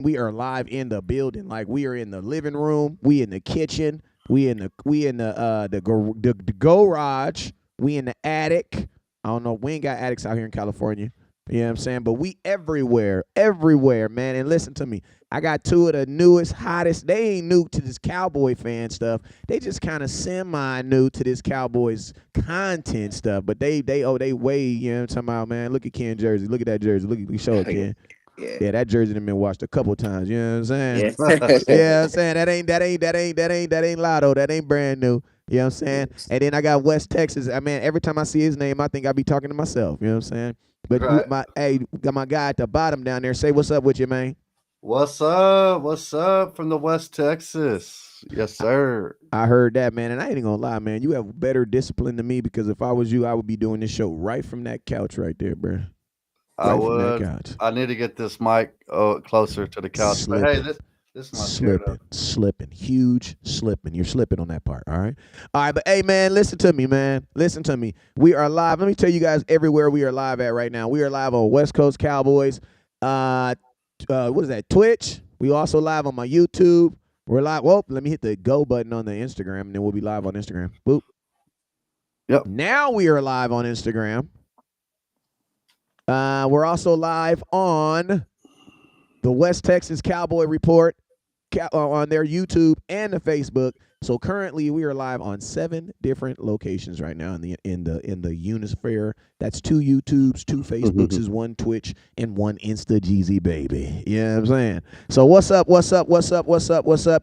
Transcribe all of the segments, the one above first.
We are live in the building. Like we are in the living room. We in the kitchen. We in the garage. We in the attic. I don't know. We ain't got attics out here in California. You know what I'm saying? But we everywhere, man. And listen to me. I got two of the newest, hottest. They ain't new to this Cowboy fan stuff. They just kind of semi new to this Cowboys content stuff. But they way, you know what I'm talking about, man. Look at Ken jersey. Look at that jersey. Look at show it, Ken. Yeah. Yeah, that jersey done been washed a couple times. You know what I'm saying? Yeah. Yeah, I'm saying that ain't Lotto. That ain't brand new. You know what I'm saying? And then I got West Texas. I mean, every time I see his name, I think I be talking to myself. You know what I'm saying? But Right. got my guy at the bottom down there. Say what's up with you, man. What's up? What's up from the West Texas? Yes, sir. I heard that, man, and I ain't even gonna lie, man. You have better discipline than me because if I was you, I would be doing this show right from that couch right there, bro. I Right from that would. couch. I need to get this mic closer to the couch. But hey, Slipping. this is my chair though. Slipping, huge slipping. You're slipping on that part. All right. But hey, man, listen to me, man. Listen to me. We are live. Let me tell you guys everywhere we are live at right now. We are live on West Coast Cowboys. What is that? Twitch. We also live on my YouTube. We're live. Well, let me hit the go button on the Instagram, and then we'll be live on Instagram. Boop. Yep. Now we are live on Instagram. We're also live on the West Texas Cowboy Report on their YouTube and the Facebook. So currently we are live on 7 different locations right now in the Unisphere. That's 2 YouTubes, 2 Facebooks, is 1 Twitch, and 1 Insta Jeezy baby. You know what I'm saying? So what's up?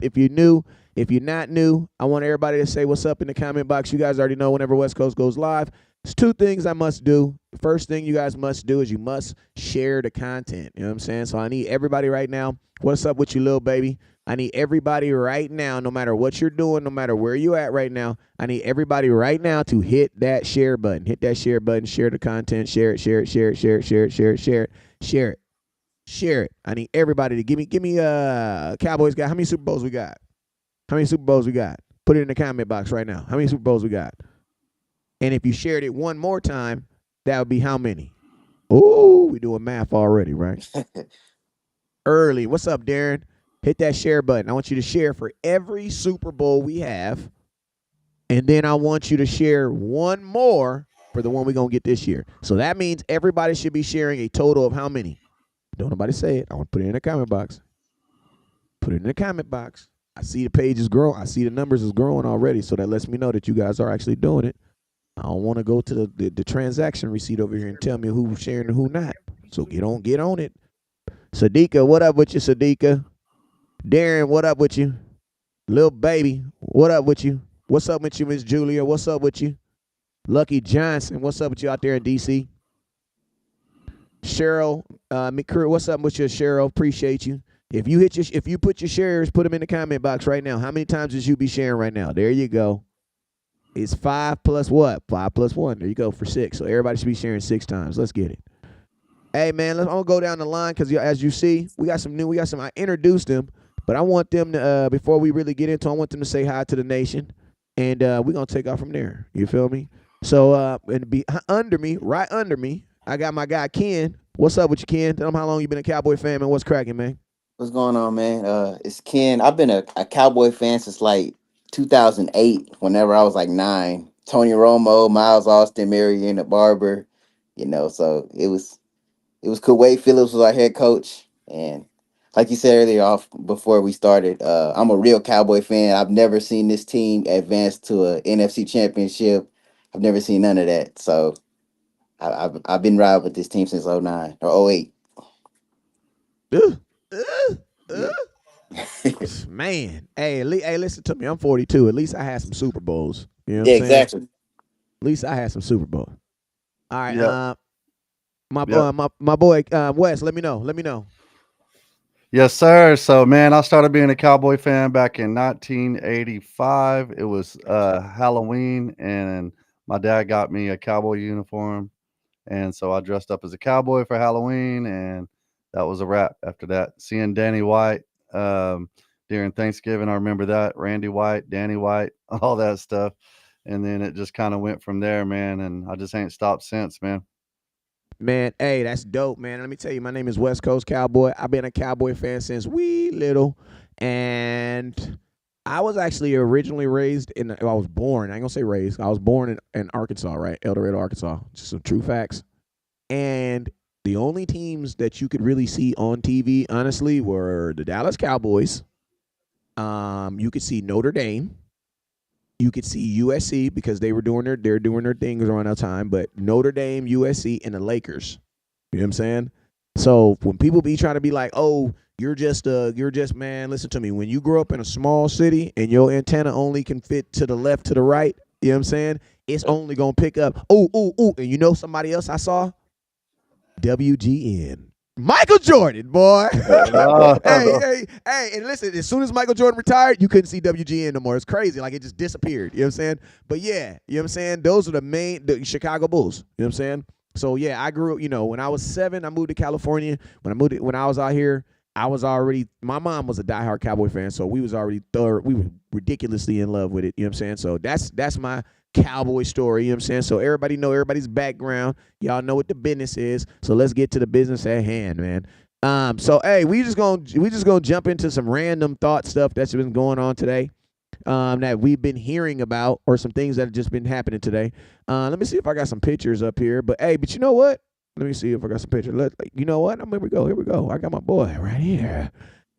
If you're new, if you're not new, I want everybody to say what's up in the comment box. You guys already know whenever West Coast goes live. There's 2 things I must do. The first thing you guys must do is you must share the content. You know what I'm saying? So I need everybody right now. What's up with you, little baby? I need everybody right now, no matter what you're doing, no matter where you at right now, I need everybody right now to hit that share button. Hit that share button, share the content, share it. Share it. I need everybody to give me Cowboys guy. How many Super Bowls we got? How many Super Bowls we got? Put it in the comment box right now. How many Super Bowls we got? And if you shared it one more time, that would be how many? Ooh, we doing math already, right? Early. What's up, Darren? Hit that share button. I want you to share for every Super Bowl we have. And then I want you to share one more for the one we're going to get this year. So that means everybody should be sharing a total of how many? Don't nobody say it. I want to put it in the comment box. Put it in the comment box. I see the page is growing. I see the numbers is growing already. So that lets me know that you guys are actually doing it. I don't want to go to the transaction receipt over here and tell me who's sharing and who not. So get on it. Sadiqa, what up with you, Sadiqa? Darren, what up with you? Lil Baby, what up with you? What's up with you, Miss Julia? What's up with you? Lucky Johnson, what's up with you out there in D.C.? Cheryl McCrew, what's up with you, Cheryl? Appreciate you. If you put your shares, put them in the comment box right now. How many times should you be sharing right now? There you go. It's 5 plus what? 5 plus 1. There you go for 6. So everybody should be sharing 6 times. Let's get it. Hey, man, I'm going to go down the line because as you see, we got some, I introduced them, but I want them to, before we really get into it, I want them to say hi to the nation, and we're going to take off from there. You feel me? So, and right under me, I got my guy, Ken. What's up with you, Ken? Tell them how long you been a Cowboy fan, man. What's cracking, man? What's going on, man? It's Ken. I've been a Cowboy fan since like 2008, whenever I was like 9. Tony Romo, Miles Austin, Mariana Barber, so it was cool. Wade Phillips was our head coach. And like you said earlier off before we started, I'm a real Cowboy fan. I've never seen this team advance to a NFC championship. I've never seen none of that. So I've been riding with this team since '09 or '08. Uh, uh, Yeah. Man, hey, listen to me. I'm 42. At least I had some Super Bowls. You know what I'm Yeah, saying? exactly. At least I had some Super Bowls. All right, Yep. my Yep. boy, my boy, Wes. Let me know. Yes, sir. So, man, I started being a Cowboy fan back in 1985. It was Halloween, and my dad got me a cowboy uniform. And so I dressed up as a cowboy for Halloween, and that was a wrap after that. Seeing Danny White um, during Thanksgiving, I remember that. Randy White, Danny White, all that stuff. And then it just kind of went from there, man. And I just ain't stopped since, man. Man, hey, that's dope, man. Let me tell you, my name is West Coast Cowboy. I've been a Cowboy fan since wee little, and I was actually originally raised in. I was born. I ain't gonna say raised. I was born in Arkansas, right, El Dorado, Arkansas. Just some true facts. And the only teams that you could really see on TV, honestly, were the Dallas Cowboys. You could see Notre Dame. You could see USC because they're doing their things around that time. But Notre Dame, USC, and the Lakers. You know what I'm saying? So when people be trying to be like, oh, you're just man, listen to me. When you grow up in a small city and your antenna only can fit to the left, to the right, you know what I'm saying? It's only gonna pick up, and you know somebody else I saw? WGN. Michael Jordan, boy. hey, and listen, as soon as Michael Jordan retired, you couldn't see WGN no more. It's crazy. Like, it just disappeared. You know what I'm saying? But yeah, you know what I'm saying? Those are the Chicago Bulls. You know what I'm saying? So yeah, I grew up, when I was 7, I moved to California. When I was out here, my mom was a diehard Cowboy fan, so we were ridiculously in love with it. You know what I'm saying? So that's my Cowboy story. You know what I'm saying? So everybody know everybody's background. Y'all know what the business is. So let's get to the business at hand, man. So hey, we just gonna jump into some random thought stuff that's been going on today. That we've been hearing about, or some things that have just been happening today. Let me see if I got some pictures up here. But hey, you know what? Let me see if I got some pictures. You know what? Here we go. I got my boy right here.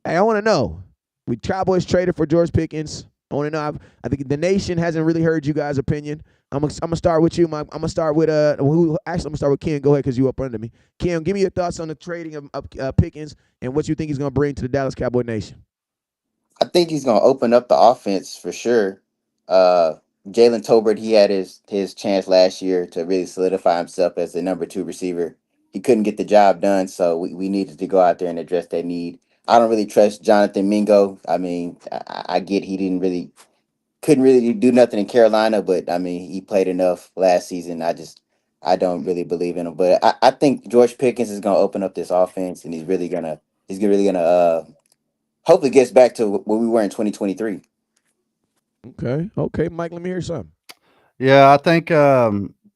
Hey, I want to know. We Cowboys traded for George Pickens. I want to know. I think the nation hasn't really heard you guys' opinion. I'm gonna start with you. I'm gonna start with I'm gonna start with Ken. Go ahead, because you up under me. Ken, give me your thoughts on the trading of Pickens and what you think he's gonna bring to the Dallas Cowboy Nation. I think he's going to open up the offense for sure. Uh, Jalen Tolbert, he had his chance last year to really solidify himself as the number 2 receiver. He couldn't get the job done, so we needed to go out there and address that need. I don't really trust Jonathan Mingo. I mean, I get he couldn't really do nothing in Carolina, but I mean, he played enough last season. I don't really believe in him, but I think George Pickens is going to open up this offense, and he's really gonna hopefully gets back to where we were in 2023. Okay, Mike. Let me hear something. Yeah, I think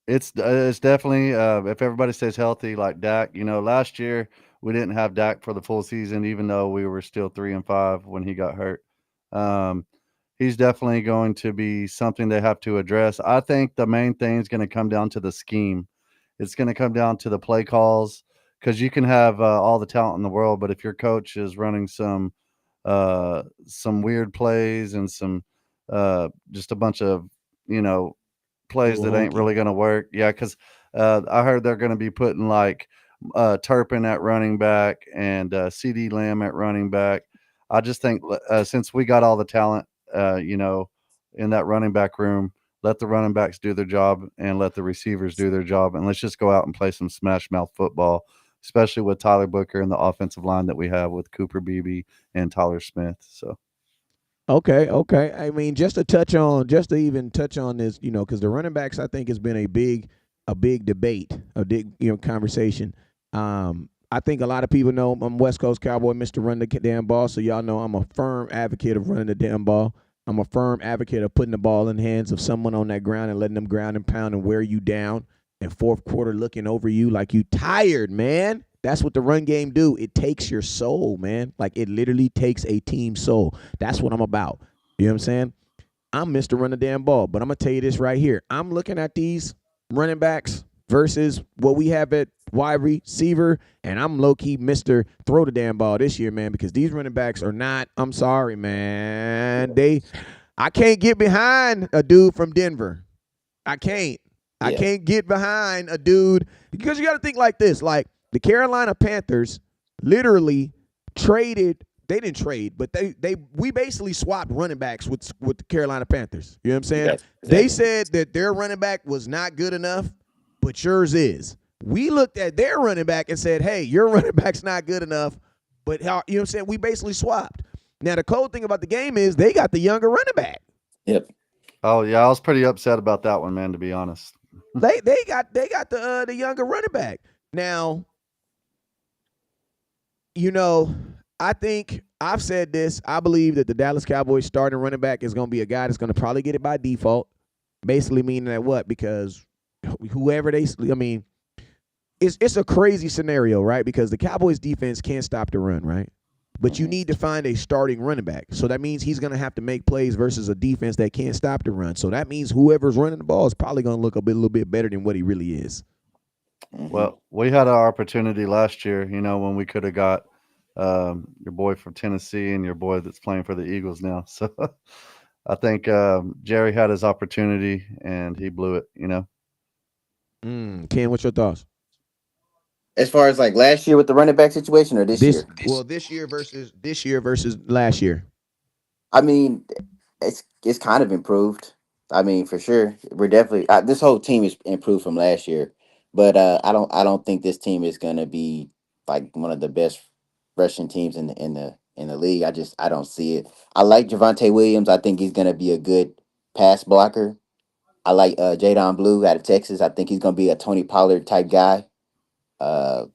it's definitely if everybody stays healthy, like Dak. Last year we didn't have Dak for the full season, even though we were still 3-5 when he got hurt. Um, he's definitely going to be something they have to address. I think the main thing is going to come down to the scheme. It's going to come down to the play calls, because you can have all the talent in the world, but if your coach is running some weird plays and some just a bunch of you know plays that ain't really going to work. Yeah, because I heard they're going to be putting like Turpin at running back and CD Lamb at running back. I just think since we got all the talent, in that running back room, let the running backs do their job and let the receivers do their job, and let's just go out and play some smash mouth football, especially with Tyler Booker and the offensive line that we have with Cooper Beebe and Tyler Smith. So. Okay. I mean, just to even touch on this, because the running backs, I think, has been a big debate, a big, conversation. I think a lot of people know I'm West Coast Cowboy, Mr. Run the damn ball. So y'all know I'm a firm advocate of running the damn ball. I'm a firm advocate of putting the ball in the hands of someone on that ground and letting them ground and pound and wear you down. And fourth quarter looking over you like you tired, man. That's what the run game do. It takes your soul, man. Like, it literally takes a team soul. That's what I'm about. You know what I'm saying? I'm Mr. Run the damn ball, but I'm going to tell you this right here. I'm looking at these running backs versus what we have at wide receiver, and I'm low-key Mr. Throw the damn ball this year, man, because these running backs are not, I'm sorry, man. I can't get behind a dude from Denver. I can't. Yeah. I can't get behind a dude, because you got to think like this. Like, the Carolina Panthers literally traded. They didn't trade, but we basically swapped running backs with the Carolina Panthers. You know what I'm saying? Yes, exactly. They said that their running back was not good enough, but yours is. We looked at their running back and said, hey, your running back's not good enough, but you know what I'm saying? We basically swapped. Now, the cold thing about the game is they got the younger running back. Yep. Oh yeah, I was pretty upset about that one, man, to be honest. they got the younger running back. Now, I think I've said this. I believe that the Dallas Cowboys starting running back is going to be a guy that's going to probably get it by default. Basically meaning that what? Because whoever it's a crazy scenario, right? Because the Cowboys defense can't stop the run, right? But you need to find a starting running back. So that means he's going to have to make plays versus a defense that can't stop the run. So that means whoever's running the ball is probably going to look a little bit better than what he really is. Well, we had our opportunity last year, when we could have got your boy from Tennessee and your boy that's playing for the Eagles now. So I think Jerry had his opportunity and he blew it. Ken, what's your thoughts? As far as like last year with the running back situation or this year? This year versus last year. I mean, it's kind of improved. I mean, for sure, we're definitely this whole team is improved from last year. But I don't think this team is gonna be like one of the best rushing teams in the league. I don't see it. I like Javante Williams. I think he's gonna be a good pass blocker. I like Jadon Blue out of Texas. I think he's gonna be a Tony Pollard type guy. Uh,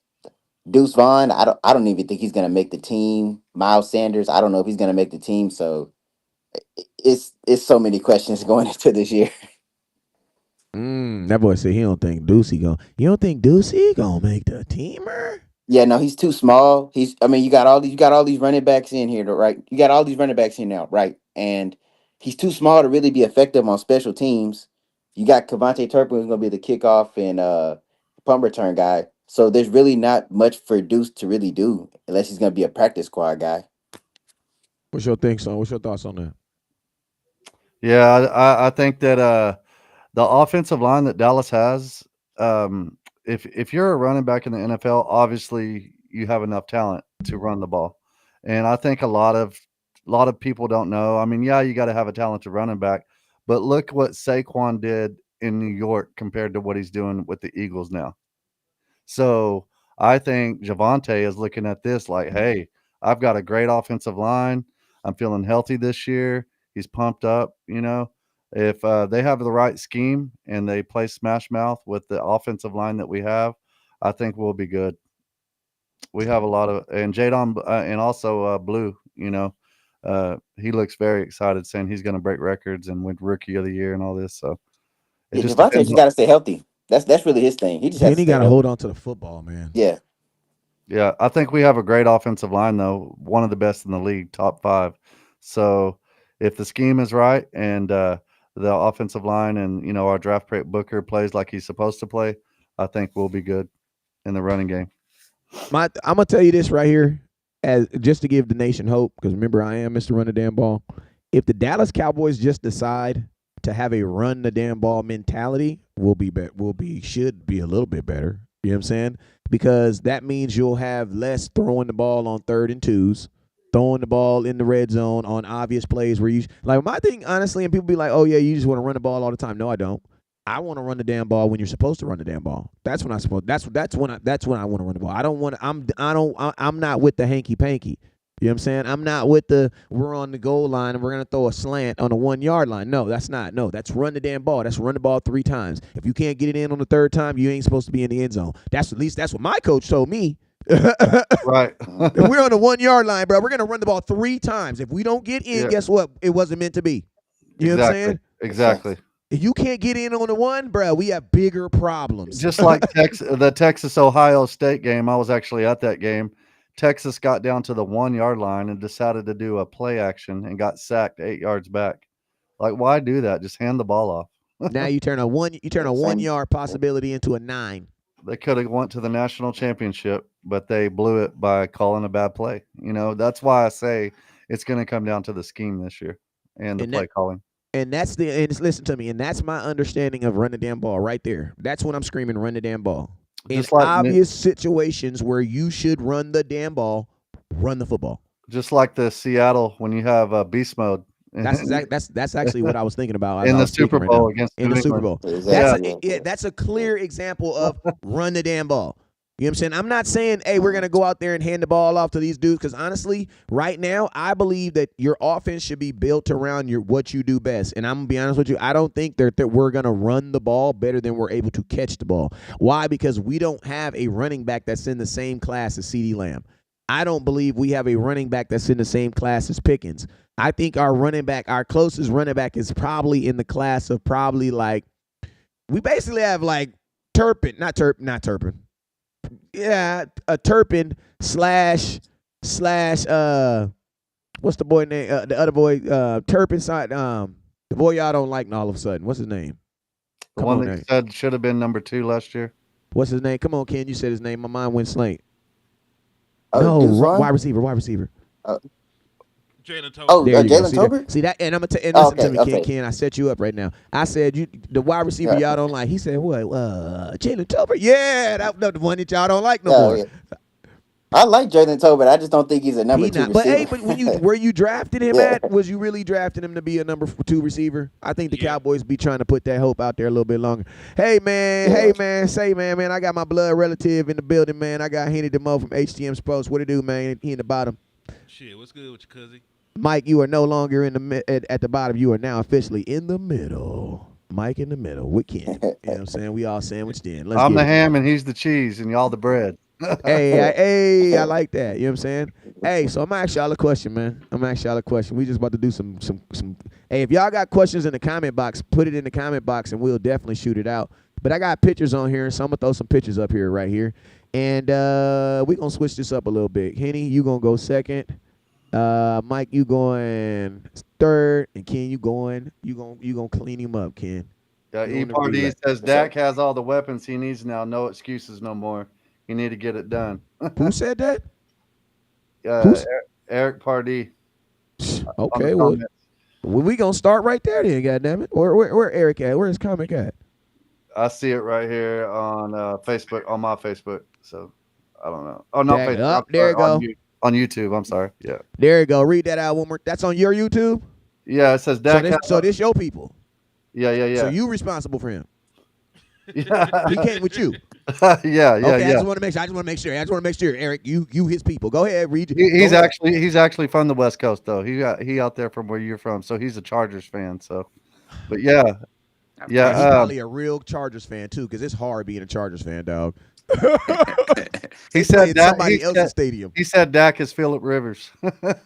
Deuce Vaughn. I don't even think he's gonna make the team. Miles Sanders. I don't know if he's gonna make the team. So it's so many questions going into this year. That boy said he don't think Ducey going. You don't think Ducey gonna make the teamer? Yeah, no, he's too small. I mean, you got all these running backs in here, right? You got all these running backs here now, right? And he's too small to really be effective on special teams. You got Cavante Turpin who's gonna be the kickoff and punt return guy. So there's really not much for Deuce to really do unless he's gonna be a practice squad guy. What's your thing, son? What's your thoughts on that? Yeah, I think that the offensive line that Dallas has, if you're a running back in the NFL, obviously you have enough talent to run the ball, and I think a lot of people don't know. I mean, yeah, you got to have a talented running back, but look what Saquon did in New York compared to what he's doing with the Eagles now. So I think Javante is looking at this like, hey, I've got a great offensive line. I'm feeling healthy this year. He's pumped up. If they have the right scheme and they play smash mouth with the offensive line that we have, I think we'll be good. We have a lot of and Jadon and also Blue. He looks very excited, saying he's going to break records and win Rookie of the Year and all this. So it Yeah, just Javante depends just got to stay healthy. That's really his thing. He just has to Kenny stay got to healthy. hold on to the football, man. Yeah. Yeah, I think we have a great offensive line, though, one of the best in the league, top 5. So if the scheme is right and the offensive line and our draft pick Booker plays like he's supposed to play, I think we'll be good in the running game. I'm gonna tell you this right here, as just to give the nation hope, because remember I am Mr. Run the Damn Ball. If the Dallas Cowboys just decide to have a run the damn ball mentality, should be a little bit better. You know what I'm saying? Because that means you'll have less throwing the ball on 3rd and 2s, throwing the ball in the red zone on obvious plays where you like my thing honestly, and people be like, oh yeah, you just want to run the ball all the time. No, I don't. I want to run the damn ball when you're supposed to run the damn ball. That's when I supposed. That's when I want to run the ball. I don't want to. I'm not with the hanky panky. You know what I'm saying? I'm not with the we're on the goal line and we're gonna throw a slant on the 1 yard line. No, that's not. No, that's run the damn ball. That's run the ball 3 times. If you can't get it in on the 3rd time, you ain't supposed to be in the end zone. That's at least that's what my coach told me. Right. If we're on the 1 yard line, bro, we're gonna run the ball 3 times. If we don't get in, Yeah. guess what? It wasn't meant to be. You know what I'm saying? Exactly. If you can't get in on the 1, bro, we have bigger problems. Just like the Texas-Ohio State game, I was actually at that game. Texas got down to the 1 yard line and decided to do a play action and got sacked 8 yards back. Like, why do that? Just hand the ball off. Now you turn a 1 yard possibility into a 9. They could have went to the national championship, but they blew it by calling a bad play. That's why I say it's going to come down to the scheme this year and the play calling. And listen to me, and that's my understanding of run the damn ball right there. That's when I'm screaming run the damn ball. In obvious situations where you should run the damn ball, run the football. Just like the Seattle when you have beast mode. That's actually what I was thinking about in the Super Bowl against in the Super Bowl. Exactly. That's a clear example of run the damn ball. You know what I'm saying? I'm not saying, hey, we're going to go out there and hand the ball off to these dudes, because honestly, right now, I believe that your offense should be built around what you do best. And I'm going to be honest with you, I don't think that we're going to run the ball better than we're able to catch the ball. Why? Because we don't have a running back that's in the same class as CeeDee Lamb. I don't believe we have a running back that's in the same class as Pickens. I think our closest running back is probably in the class of probably like, we basically have like Turpin. Yeah, a Turpin slash what's the boy name? The other boy, Turpin side. The boy y'all don't like. All of a sudden, what's his name? The Come one on, that you now. said should have been number 2 last year. What's his name? Come on, Ken. You said his name. My mind went slank. Oh, No, Deuce wide Vaughn. receiver, wide receiver. Uh, Jalen oh, Tolbert. There you go. Jalen See that? Tolbert. See that? And and Oh, listen to okay, me, Ken. okay. Ken, I set you up right now. I said you the wide receiver Yeah, y'all don't like. He said what? Jalen Tolbert. Yeah, that the one that y'all don't like no yeah, more. yeah. I like Jalen Tolbert. I just don't think he's a number He two not. But hey, receiver. but when you where you drafted him Yeah, at, was you really drafting him to be a number 2 receiver? I think the Yeah. Cowboys be trying to put that hope out there a little bit longer. Hey yeah. man, say man, I got my blood relative in the building, man. I got Henny DeMo from HTM Sports. What it do, man? He in the bottom. Shit, what's good with your cousin? Mike, you are no longer in the at the bottom. You are now officially in the middle. Mike in the middle with Ken. You know what I'm saying? We all sandwiched in. Let's I'm get the it. ham and he's the cheese and y'all the bread. Hey, I like that. You know what I'm saying? Hey, so I'm gonna ask y'all a question, man. I'm gonna ask y'all a question. We just about to do some. Hey, if y'all got questions in the comment box, put it in the comment box, and we'll definitely shoot it out. But I got pictures on here, so I'm gonna throw some pictures up here, right here, and we gonna switch this up a little bit. Henny, you gonna go second. Mike, you going third, and Ken, you gonna clean him up, Ken. Yeah, You E on the Party relay. says Dak has all the weapons he needs now. No excuses no more. You need to get it done. Who said that? Uh, Who's Eric Pardee on the okay? Well, comments. we gonna start right there then. Goddamn it! Where Eric at? Where his comic at? I see it right here on Facebook, on my Facebook. So I don't know. Oh, not Dag Facebook. I'm up. There sorry. you go. On YouTube. I'm sorry. Yeah. There you go. Read that out one more. That's on your YouTube. Yeah. It says So Dak. this your people. Yeah. Yeah. So Yeah. you responsible for him. Yeah. He came with you. Yeah. Yeah. Okay, I Yeah. just want to make sure. I just want to make sure, Eric. You his people. Go ahead, read. He's Go ahead. actually from the West Coast though. He out there from where you're from. So he's a Chargers fan. So, but yeah. And he Yeah. probably a real Chargers fan too, because it's hard being a Chargers fan, dog. He They play said in that somebody else's stadium. he said Dak is Philip Rivers. Phillip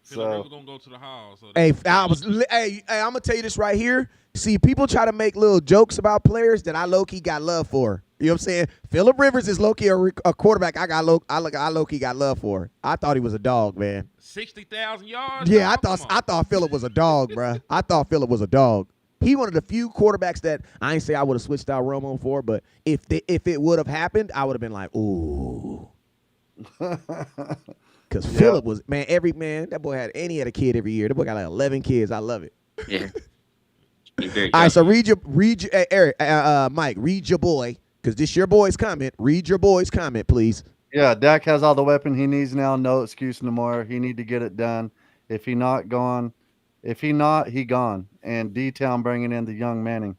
So Rivers gonna go to the hall. So Hey, I'm gonna tell you this right here. See, people try to make little jokes about players that I low key got love for. You know what I'm saying? Philip Rivers is low key a quarterback. I low key got love for. I thought he was a dog, man. 60,000 yards. Yeah, dog? Come I on. thought Philip was a dog, bruh. I thought Philip was a dog. He one of the few quarterbacks that I ain't say I would have switched out Romo for, but if it would have happened, I would have been like, ooh. Because Yeah. Philip was, man, that boy had a kid every year. That boy got like 11 kids. I love it. Yeah. He's very All right, so talented. read your Eric, Mike, read your boy, because this your boy's comment. Read your boy's comment, please. Yeah, Dak has all the weapon he needs now. No excuse no more. He need to get it done. If he not gone, he gone. And D Town bringing in the young Manning.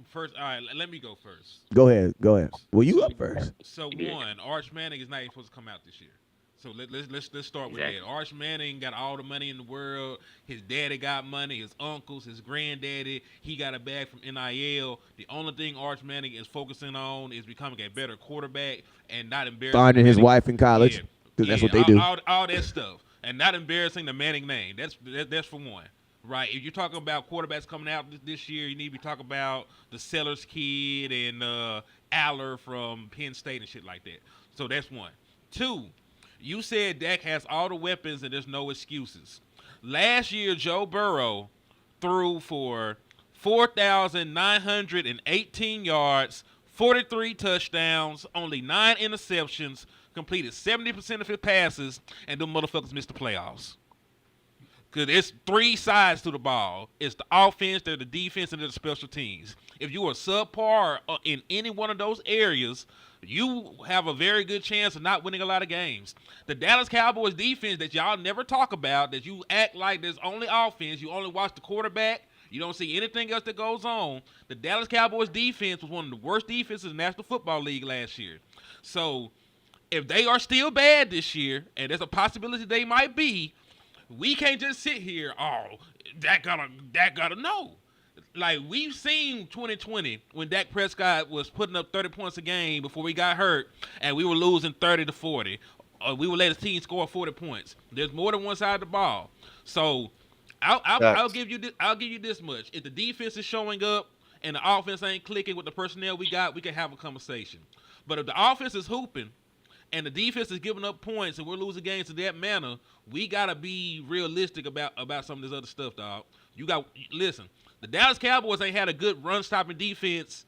First, all right. Let me go first. Go ahead. Well, you So, up first. so He did. one, Arch Manning is not even supposed to come out this year. So let's start with Exactly. that. Arch Manning got all the money in the world. His daddy got money. His uncles, his granddaddy, he got a bag from NIL. The only thing Arch Manning is focusing on is becoming a better quarterback and not embarrassing. Finding the his Manning- wife in college, because that's what they do. all that stuff, and not embarrassing the Manning name. That's for one. Right, if you're talking about quarterbacks coming out this year, you need to be talking about the Sellers kid and Aller from Penn State and shit like that. So that's one. Two, you said Dak has all the weapons and there's no excuses. Last year, Joe Burrow threw for 4,918 yards, 43 touchdowns, only 9 interceptions, completed 70% of his passes, and them motherfuckers missed the playoffs. Because it's 3 sides to the ball. It's the offense, there's the defense, and there's the special teams. If you are subpar in any one of those areas, you have a very good chance of not winning a lot of games. The Dallas Cowboys defense that y'all never talk about, that you act like there's only offense, you only watch the quarterback, you don't see anything else that goes on. The Dallas Cowboys defense was one of the worst defenses in the National Football League last year. So if they are still bad this year, and there's a possibility they might be, we can't just sit here. Oh, Dak gotta know. Like we've seen 2020 when Dak Prescott was putting up 30 points a game before we got hurt, and we were losing 30-40. We would let his team score 40 points. There's more than one side of the ball. So I'll give you this. I'll give you this much. If the defense is showing up and the offense ain't clicking with the personnel we got, we can have a conversation. But if the offense is hooping and the defense is giving up points and we're losing games in that manner, we gotta be realistic about some of this other stuff, dog. You got listen. The Dallas Cowboys ain't had a good run stopping defense.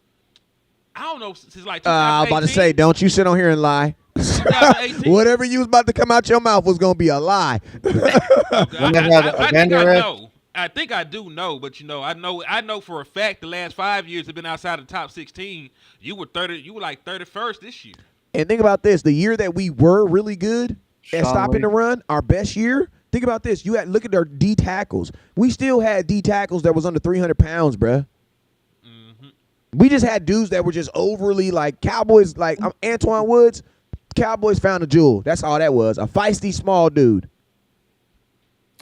I don't know since like I was about to say, 2018. don't you sit on here and lie. 2018. Whatever you was about to come out your mouth was gonna be a lie. When they had I a think I vendor know. I think I do know, but I know for a fact the last 5 years have been outside the top 16. You were like 31st this year. And think about this: the year that we were really good at Sean stopping the Lee. run, our best year. Think about this: look at our D tackles. We still had D tackles that was under 300 pounds, bruh. We just had dudes that were just overly like Cowboys, like Antoine Woods. Cowboys found a jewel. That's all that was. A feisty small dude.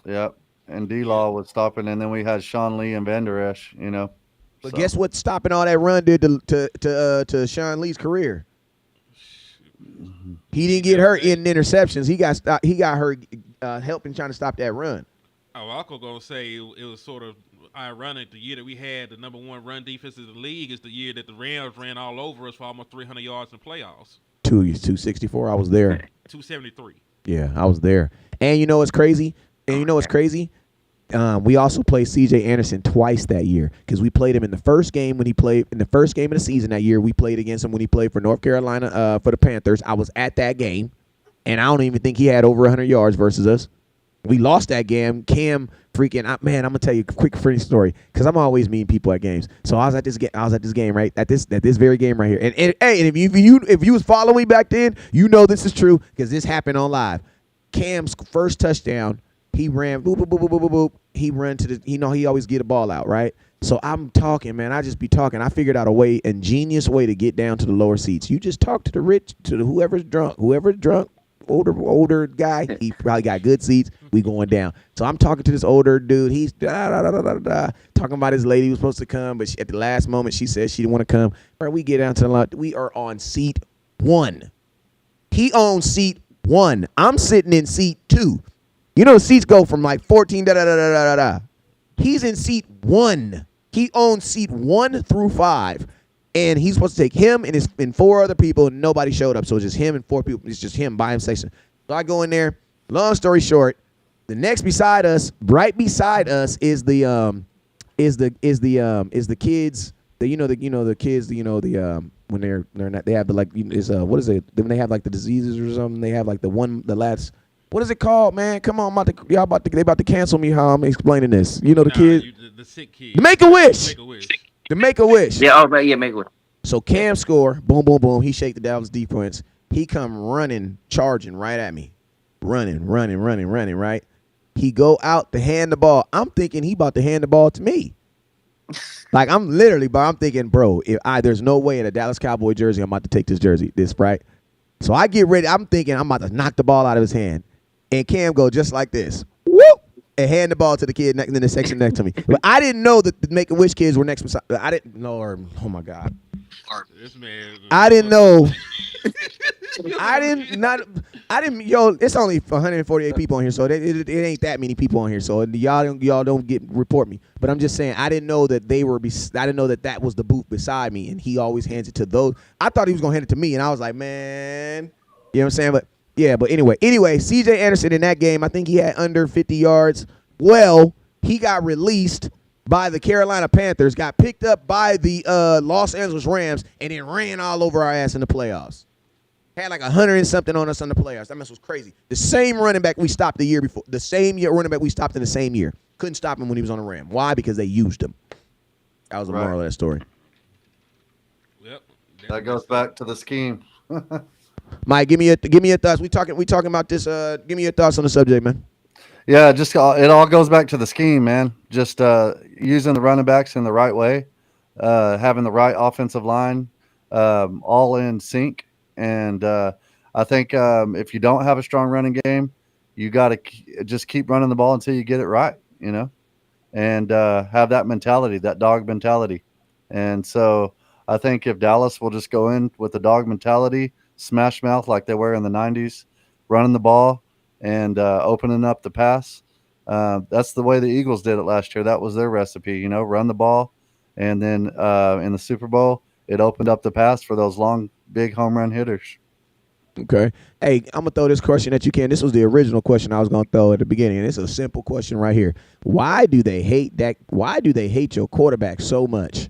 Yep. And D-Law was stopping, and then we had Sean Lee and Van Der Esch, But So, guess what? Stopping all that run did to Sean Lee's career. He didn't get hurt in interceptions. He got hurt helping trying to stop that run. Oh, I was gonna say it was sort of ironic. The year that we had the number one run defense in the league is the year that the Rams ran all over us for almost 300 yards in playoffs. 264. I was there. 273. Yeah, I was there. And you know what's crazy? We also played C.J. Anderson twice that year because we played him in the first game when he played in the first game of the season that year. We played against him when he played for North Carolina for the Panthers. I was at that game, and I don't even think he had over 100 yards versus us. We lost that game. Cam freaking I'm gonna tell you a quick funny story because I'm always meeting people at games. So I was at this game right at this very game right here. And if you was following me back then, you know this is true because this happened on live. Cam's first touchdown, he ran boop boop boop boop boop boop. He ran to the he always get a ball out right. So I'm talking, man. I just be talking. I figured out a ingenious way to get down to the lower seats. You just talk to the rich, to whoever's drunk, older guy, he probably got good seats. We going down. So I'm talking to this older dude. He's talking about his lady who was supposed to come, but at the last moment she said she didn't want to come. Bro, we get down to the lot. We are on seat 1. He owns seat 1. I'm sitting in seat 2. You know the seats go from like 14 He's in seat 1. He owns seat 1 through 5. And he's supposed to take him and 4 other people, and nobody showed up. So it's just him and 4 people. It's just him by himself. So I go in there. Long story short, the next beside us, right beside us, is the kids. The kids. When they're not, they have the like what is it? When they have like the diseases or something, they have like the last. What is it called, man? Come on, they about to cancel me. How I'm explaining this? The kids. The sick kid. The Make-A-Wish. Make-A-Wish. The Make-A-Wish. Yeah, oh, but yeah, make one. So Cam score, boom, boom, boom. He shake the Dallas defense. He come running, charging right at me. Running, right? He go out to hand the ball. I'm thinking he about to hand the ball to me. Like I'm thinking, bro, there's no way in a Dallas Cowboy jersey I'm about to take this, right? So I get ready. I'm thinking I'm about to knock the ball out of his hand. And Cam go just like this. Whoop! And hand the ball to the kid in the section next to me. But I didn't know that the Make-A-Wish kids were next beside. I didn't know. Oh my God. This man. I didn't know. I didn't. Yo, it's only 148 people on here, so it ain't that many people on here. So y'all don't report me. But I'm just saying, I didn't know that I didn't know that was the booth beside me, and he always hands it to those. I thought he was gonna hand it to me, and I was like, man, you know what I'm saying? But yeah, but anyway, C.J. Anderson in that game, I think he had under 50 yards. Well, he got released by the Carolina Panthers, got picked up by the Los Angeles Rams, and then ran all over our ass in the playoffs. Had like 100 and something on us in the playoffs. That mess was crazy. The same running back we stopped the year before. The same running back we stopped in the same year. Couldn't stop him when he was on the Ram. Why? Because they used him. That was the moral of that story. Yep. that goes back to the scheme. Mike, give me your thoughts. We talking about this. Give me your thoughts on the subject, man. Yeah, just it all goes back to the scheme, man. Just using the running backs in the right way, having the right offensive line, all in sync. And I think if you don't have a strong running game, you got to just keep running the ball until you get it right, and have that mentality, that dog mentality. And so I think if Dallas will just go in with the dog mentality, smash mouth like they were in the 90s, running the ball and opening up the pass. That's the way the Eagles did it last year. That was their recipe, run the ball. And then in the Super Bowl, it opened up the pass for those long big home run hitters. Okay. Hey, I'm gonna throw this question at you, Ken. This was the original question I was gonna throw at the beginning, and it's a simple question right here. Why do they hate Dak? Why do they hate your quarterback so much?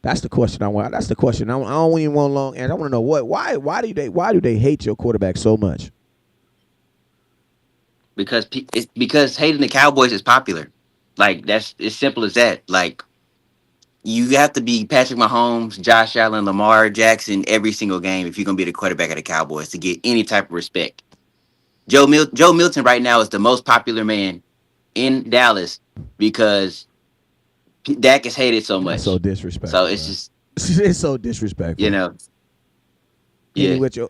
That's the question I want. That's the question. I don't even want long answer. I want to know why do they hate your quarterback so much? It's because hating the Cowboys is popular. Like that's as simple as that. Like you have to be Patrick Mahomes, Josh Allen, Lamar Jackson every single game if you're gonna be the quarterback of the Cowboys to get any type of respect. Joe Milton right now is the most popular man in Dallas because Dak is hated so That's so much. So disrespectful, it's bro. just It's so you disrespectful. know, Kenny, yeah. with your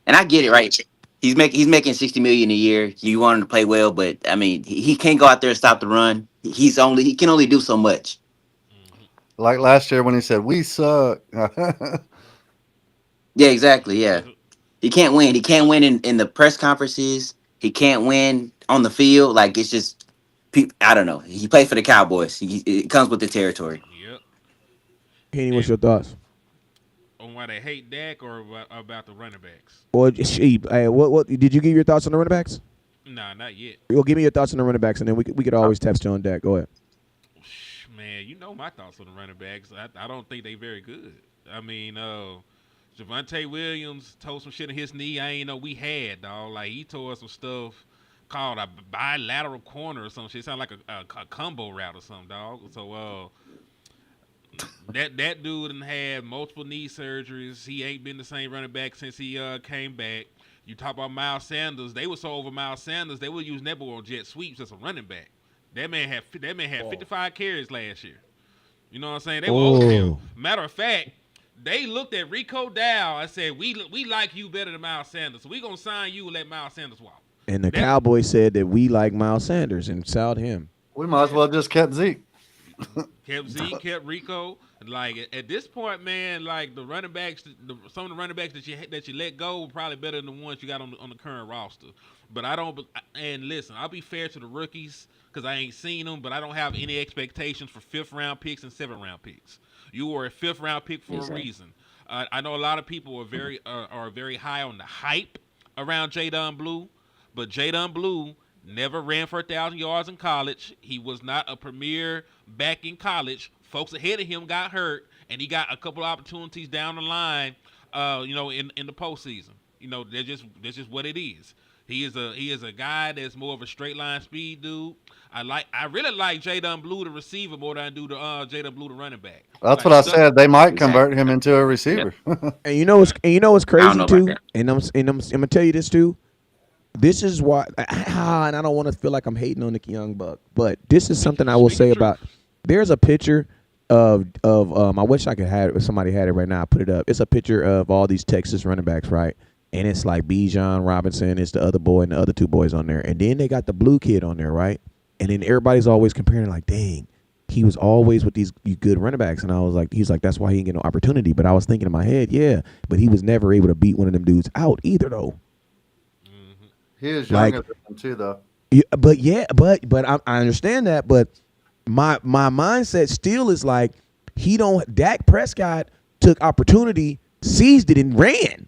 And I get it, right? He's making 60 million a year. You want him to play well, but I mean, he can't go out there and stop the run. He can only do so much. Mm-hmm. Like last year when he said, "We suck." Yeah, exactly. Yeah, he can't win. He can't win in the press conferences. He can't win on the field. Like it's just, I don't know. He plays for the Cowboys. It comes with the territory. Yep. Kenny, what's And your thoughts? on why they hate Dak or about the running backs? Or hey, what did you give your thoughts on the running backs? Nah, not yet. Well, give me your thoughts on the running backs, and then we could always text you on Dak. Go ahead. Man, you know my thoughts on the running backs. I don't think they very good. I mean, Javonte Williams told some shit in his knee I ain't know we had, dog. Like, he told us some stuff called a bilateral corner or some shit. It sounded like a combo route or something, dog. So, that dude done had multiple knee surgeries. He ain't been the same running back since he came back. You talk about Miles Sanders. They were so over Miles Sanders, they were using that boy on jet sweeps as a running back. That man had 55 carries last year. You know what I'm saying? They were over him. Matter of fact, they looked at Rico Dow and said, "We like you better than Miles Sanders, so we gonna sign you and let Miles Sanders walk." And the Cowboys said that we like Miles Sanders and sold him. We might as well just kept Zeke. Kept Zeke, kept Rico. Like at this point, man, like the running backs, some of the running backs that you let go were probably better than the ones you got on the current roster. But I don't. And listen, I'll be fair to the rookies because I ain't seen them, but I don't have any expectations for 5th round picks and 7th round picks. You were a 5th round pick for a reason. I know a lot of people are very high on the hype around Jadon Blue, but Jadon Blue never ran for 1,000 yards in college. He was not a premier back in college. Folks ahead of him got hurt, and he got a couple of opportunities down the line. In the postseason. That's just what it is. He is a guy that's more of a straight line speed dude. I really like Jadon Blue the receiver more than I do the Jadon Blue the running back. That's Like, what I said. They might Exactly. convert him into a receiver. And you know what's I don't crazy know about too. that. And I'm gonna tell you this too. This is why, and I don't want to feel like I'm hating on Nicky Young Buck, but this is something I will say about. There's a picture of I wish I could have it. If somebody had it right now, I put it up. It's a picture of all these Texas running backs, right? And it's like Bijan Robinson is the other boy and the other 2 boys on there, and then they got the blue kid on there, right? And then everybody's always comparing, like, dang, he was always with these good running backs, and I was like, he's like, that's why he didn't get no opportunity. But I was thinking in my head, yeah, but he was never able to beat one of them dudes out either, though. He is Like- younger than him too, though. But I understand that. But my mindset still is like Dak Prescott took opportunity, seized it, and ran.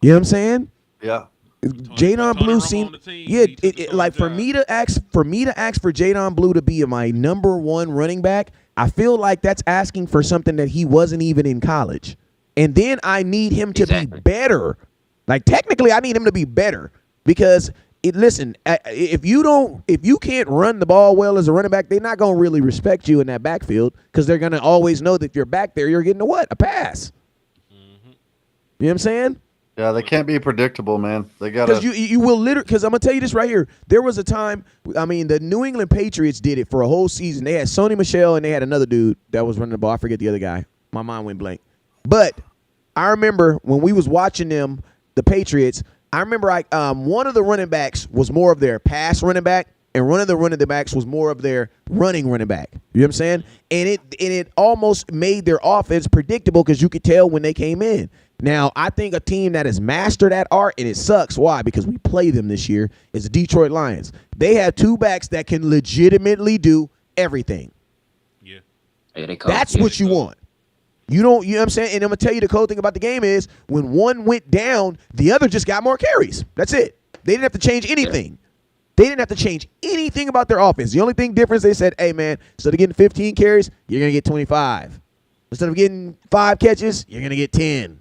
You know what I'm saying? Yeah. Jadon Tony Blue Romo seemed on the team, yeah. he took the Like for job. me to ask for Jadon Blue to be my number 1 running back, I feel like that's asking for something that he wasn't even in college. And then I need him to be better. Like technically, I need him to be better because if you can't run the ball well as a running back, they're not gonna really respect you in that backfield because they're gonna always know that if you're back there, you're getting a pass. You know what I'm saying? Yeah, they can't be predictable, man. They got Because to. you will literally, because I'm going to tell you this right here. There was a time, I mean, the New England Patriots did it for a whole season. They had Sony Michel and they had another dude that was running the ball. I forget the other guy. My mind went blank. But I remember when we was watching them, the Patriots, I remember one of the running backs was more of their pass running back, and one of the running backs was more of their running running back. You know what I'm saying? And it almost made their offense predictable because you could tell when they came in. Now, I think a team that has mastered that art, and it sucks. Why? Because we play them this year, is the Detroit Lions. They have 2 backs that can legitimately do everything. Yeah. Yeah, That's what you want. You know what I'm saying? And I'm going to tell you the cool thing about the game is when one went down, the other just got more carries. That's it. They didn't have to change anything. They didn't have to change anything about their offense. The only thing difference, they said, hey, man, instead of getting 15 carries, you're going to get 25. Instead of getting 5 catches, you're going to get 10.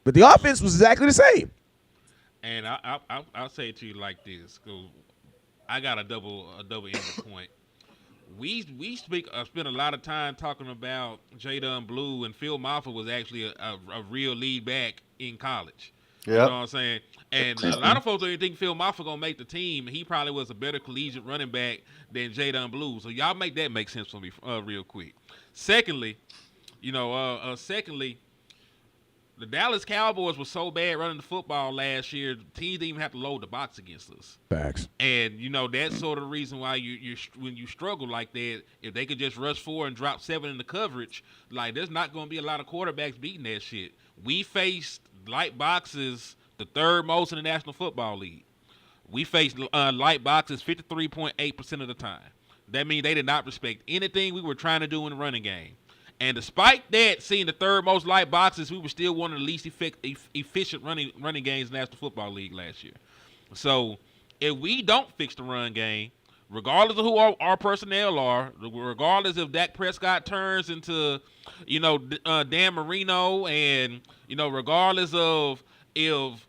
But the offense was exactly the same. And I'll say it to you like this, because I got a double-ended point. We spend a lot of time talking about Jadon Blue, and Phil Maffa was actually a real lead back in college. You know what I'm saying? And a lot of folks don't even think Phil Maffa gonna make the team. He probably was a better collegiate running back than Jadon Blue. So y'all make that make sense for me real quick. Secondly, the Dallas Cowboys were so bad running the football last year, teams didn't even have to load the box against us. Facts. And, that's sort of the reason why when you struggle like that, if they could just rush 4 and drop 7 in the coverage, like, there's not going to be a lot of quarterbacks beating that shit. We faced light boxes the third most in the National Football League. We faced light boxes 53.8% of the time. That means they did not respect anything we were trying to do in the running game. And despite that, seeing the third most light boxes, we were still one of the least efficient running games in the National Football League last year. So if we don't fix the run game, regardless of who our personnel are, regardless if Dak Prescott turns into, Dan Marino, and, regardless of if,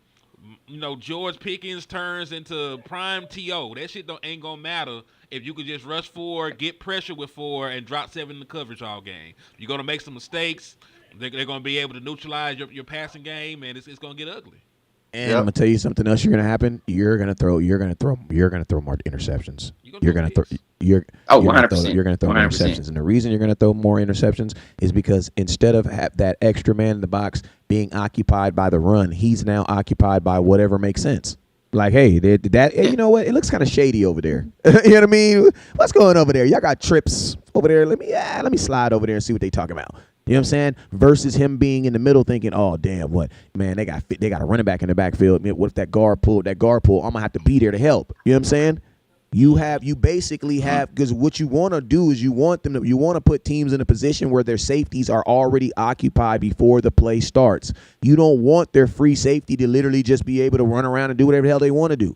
George Pickens turns into prime T.O., that shit ain't going to matter if you could just rush 4, get pressure with 4, and drop 7 in the coverage all game. You're going to make some mistakes. They're going to be able to neutralize your passing game, and it's going to get ugly. And I'm gonna tell you something else. You're gonna happen. You're gonna throw more interceptions. You're gonna throw 100%. You're gonna throw more 100%. interceptions. And the reason you're gonna throw more interceptions is because instead of that extra man in the box being occupied by the run, he's now occupied by whatever makes sense. Like, hey, you know what? It looks kind of shady over there. You know what I mean? What's going over there? Y'all got trips over there. Let me slide over there and see what they talking about. You know what I'm saying? Versus him being in the middle thinking, oh, damn, what? Man, they got a running back in the backfield. Man, what if that guard pulled? I'm going to have to be there to help. You know what I'm saying? You basically have, because what you want to do is you want to put teams in a position where their safeties are already occupied before the play starts. You don't want their free safety to literally just be able to run around and do whatever the hell they want to do. You know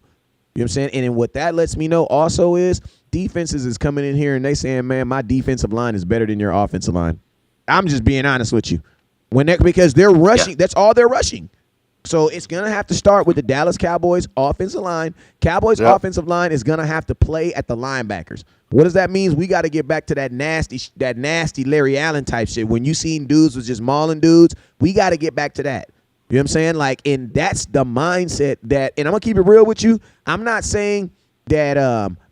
what I'm saying? And then what that lets me know also is defenses is coming in here and they saying, man, my defensive line is better than your offensive line. I'm just being honest with you. Because they're rushing. Yeah. That's all they're rushing. So it's going to have to start with the Dallas Cowboys offensive line. Cowboys offensive line is going to have to play at the linebackers. What does that mean? We got to get back to that nasty Larry Allen type shit. When you seen dudes was just mauling dudes, we got to get back to that. You know what I'm saying? Like, and that's the mindset that, and I'm going to keep it real with you. I'm not saying that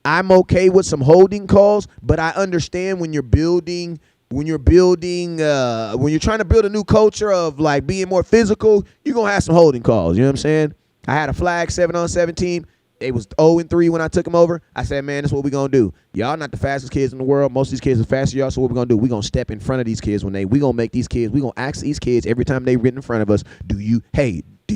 I'm okay with some holding calls, but I understand when you're trying to build a new culture of like being more physical, you're going to have some holding calls. You know what I'm saying? I had a flag 7-on-7 team. It was 0-3 when I took them over. I said, man, that's what we're going to do. Y'all not the fastest kids in the world. Most of these kids are faster than y'all. So what we're going to do, we're going to step in front of these kids we're going to make these kids, we're going to ask these kids every time they get in front of us, did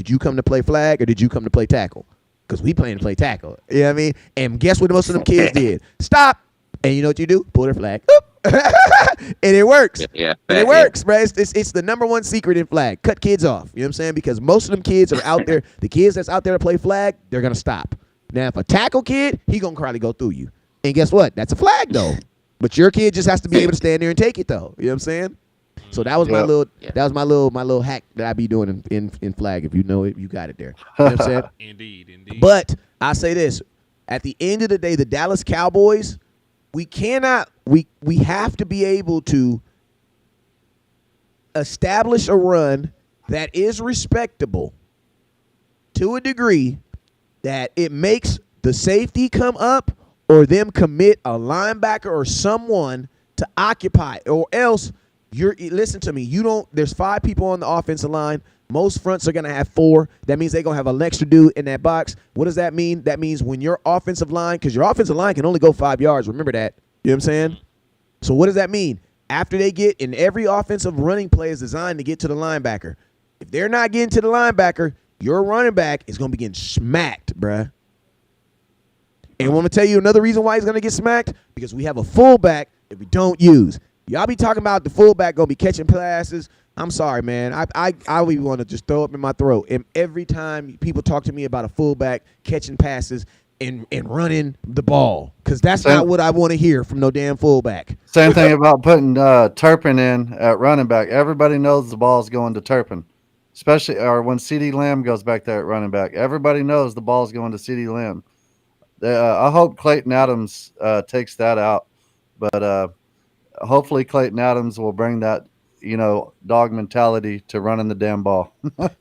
you come to play flag or did you come to play tackle? Because we playing to play tackle. You know what I mean? And guess what most of them kids did? Stop. And you know what you do? Pull their flag. And it works. Yeah, and it works, bro. It's the number one secret in flag. Cut kids off. You know what I'm saying? Because most of them kids are out there. The kids that's out there to play flag, they're going to stop. Now, if a tackle kid, he going to probably go through you. And guess what? That's a flag, though. But your kid just has to be able to stand there and take it, though. You know what I'm saying? So that was my little hack that I be doing in flag. If you know it, you got it there. You know what I'm saying? Indeed. But I say this. At the end of the day, the Dallas Cowboys, we have to be able to establish a run that is respectable to a degree that it makes the safety come up or them commit a linebacker or someone to occupy, or else listen to me, there's 5 people on the offensive line. Most fronts are going to have 4. That means they're going to have an extra dude in that box. What does that mean? That means when your offensive line, because your offensive line can only go 5 yards. Remember that. You know what I'm saying? So what does that mean? After they get in, every offensive running play is designed to get to the linebacker. If they're not getting to the linebacker, your running back is going to be getting smacked, bruh. And I'm going to tell you another reason why he's going to get smacked, because we have a fullback that we don't use. Y'all be talking about the fullback gonna be catching passes. I'm sorry, man. I would want to just throw up in my throat. And every time people talk to me about a fullback catching passes and running the ball, because that's Same, not what I want to hear from no damn fullback. same thing about putting Turpin in at running back. Everybody knows the ball's going to Turpin, especially or when CD Lamb goes back there at running back. Everybody knows the ball's going to CD Lamb. I hope Clayton Adams takes that out, but hopefully Clayton Adams will bring that dog mentality to running the damn ball.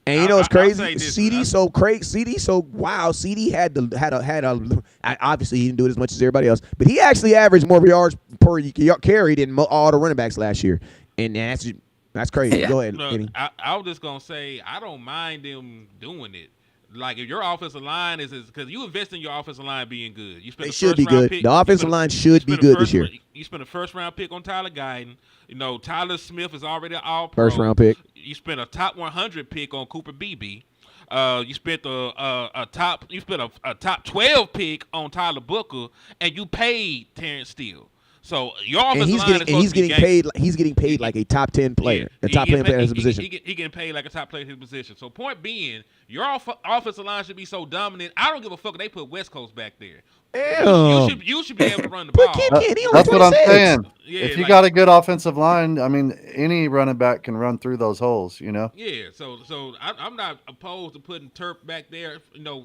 And you know it's I'll crazy. say this. CD so crazy. CD so wow. CD had a. Obviously he didn't do it as much as everybody else, but he actually averaged more yards per carry than all the running backs last year, and that's crazy. Yeah. Go ahead, Look, Kenny. I was just gonna say I don't mind them doing it. Like if your offensive line is because you invest in your offensive line being good. You spend They the should first be round good. pick. The offensive line should be good this year. You spend a first round pick on Tyler Guyton. You know Tyler Smith is already an all pro. First round pick. You spent a top 100 pick on Cooper Beebe. You spent a top 12 pick on Tyler Booker, and you paid Terrence Steele. So your And offensive line is supposed he's to be getting paid. He's getting paid like a top 10 player, a top 10 player in his position. He getting paid like a top player in his position. So point being, your offensive line should be so dominant. I don't give a fuck if they put West Coast back there. You should be able to run the But ball. Kenny only That's what I'm 26. saying. Yeah, If you like- got a good offensive line, I mean, any running back can run through those holes. Yeah, so I'm not opposed to putting Turp back there,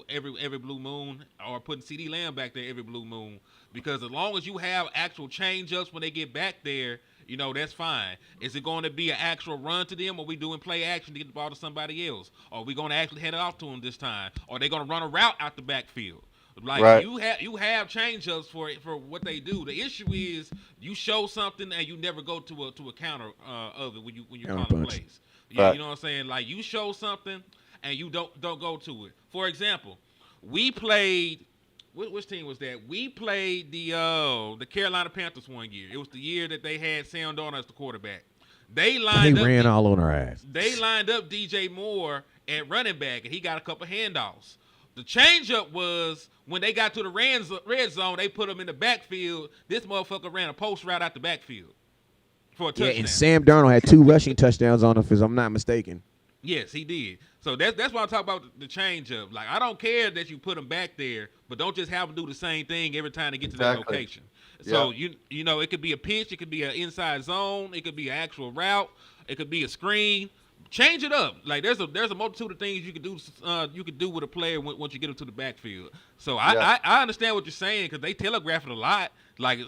every blue moon, or putting CD Lamb back there every blue moon, because as long as you have actual change ups when they get back there, that's fine. Is it going to be an actual run to them, or we doing play action to get the ball to somebody else? Or are we going to actually head it off to them this time? Or are they going to run a route out the backfield? Like Right. you have change ups for what they do. The issue is you show something and you never go to a counter of it when you're Counter calling punch. plays. Yeah, Right. you know what I'm saying? Like you show something and you don't go to it. For example, we played which team was that? We played the Carolina Panthers one year. It was the year that they had Sam Darnold as the quarterback. They They lined up ran all on our ass. They lined up DJ Moore at running back, and he got a couple handoffs. The changeup was when they got to the red zone, they put him in the backfield. This motherfucker ran a post route out the backfield for a touchdown. Yeah, and Sam Darnold had 2 rushing touchdowns on him, if I'm not mistaken. Yes, he did. So that's why I'm talking about the changeup. Like I don't care that you put him back there, but don't just have him do the same thing every time they get to that Exactly. location. So Yeah. it could be a pitch, it could be an inside zone, it could be an actual route, it could be a screen. Change it up. Like there's a multitude of things you could do. You could do with a player once you get him to the backfield. So I understand what you're saying because they telegraph it a lot. Like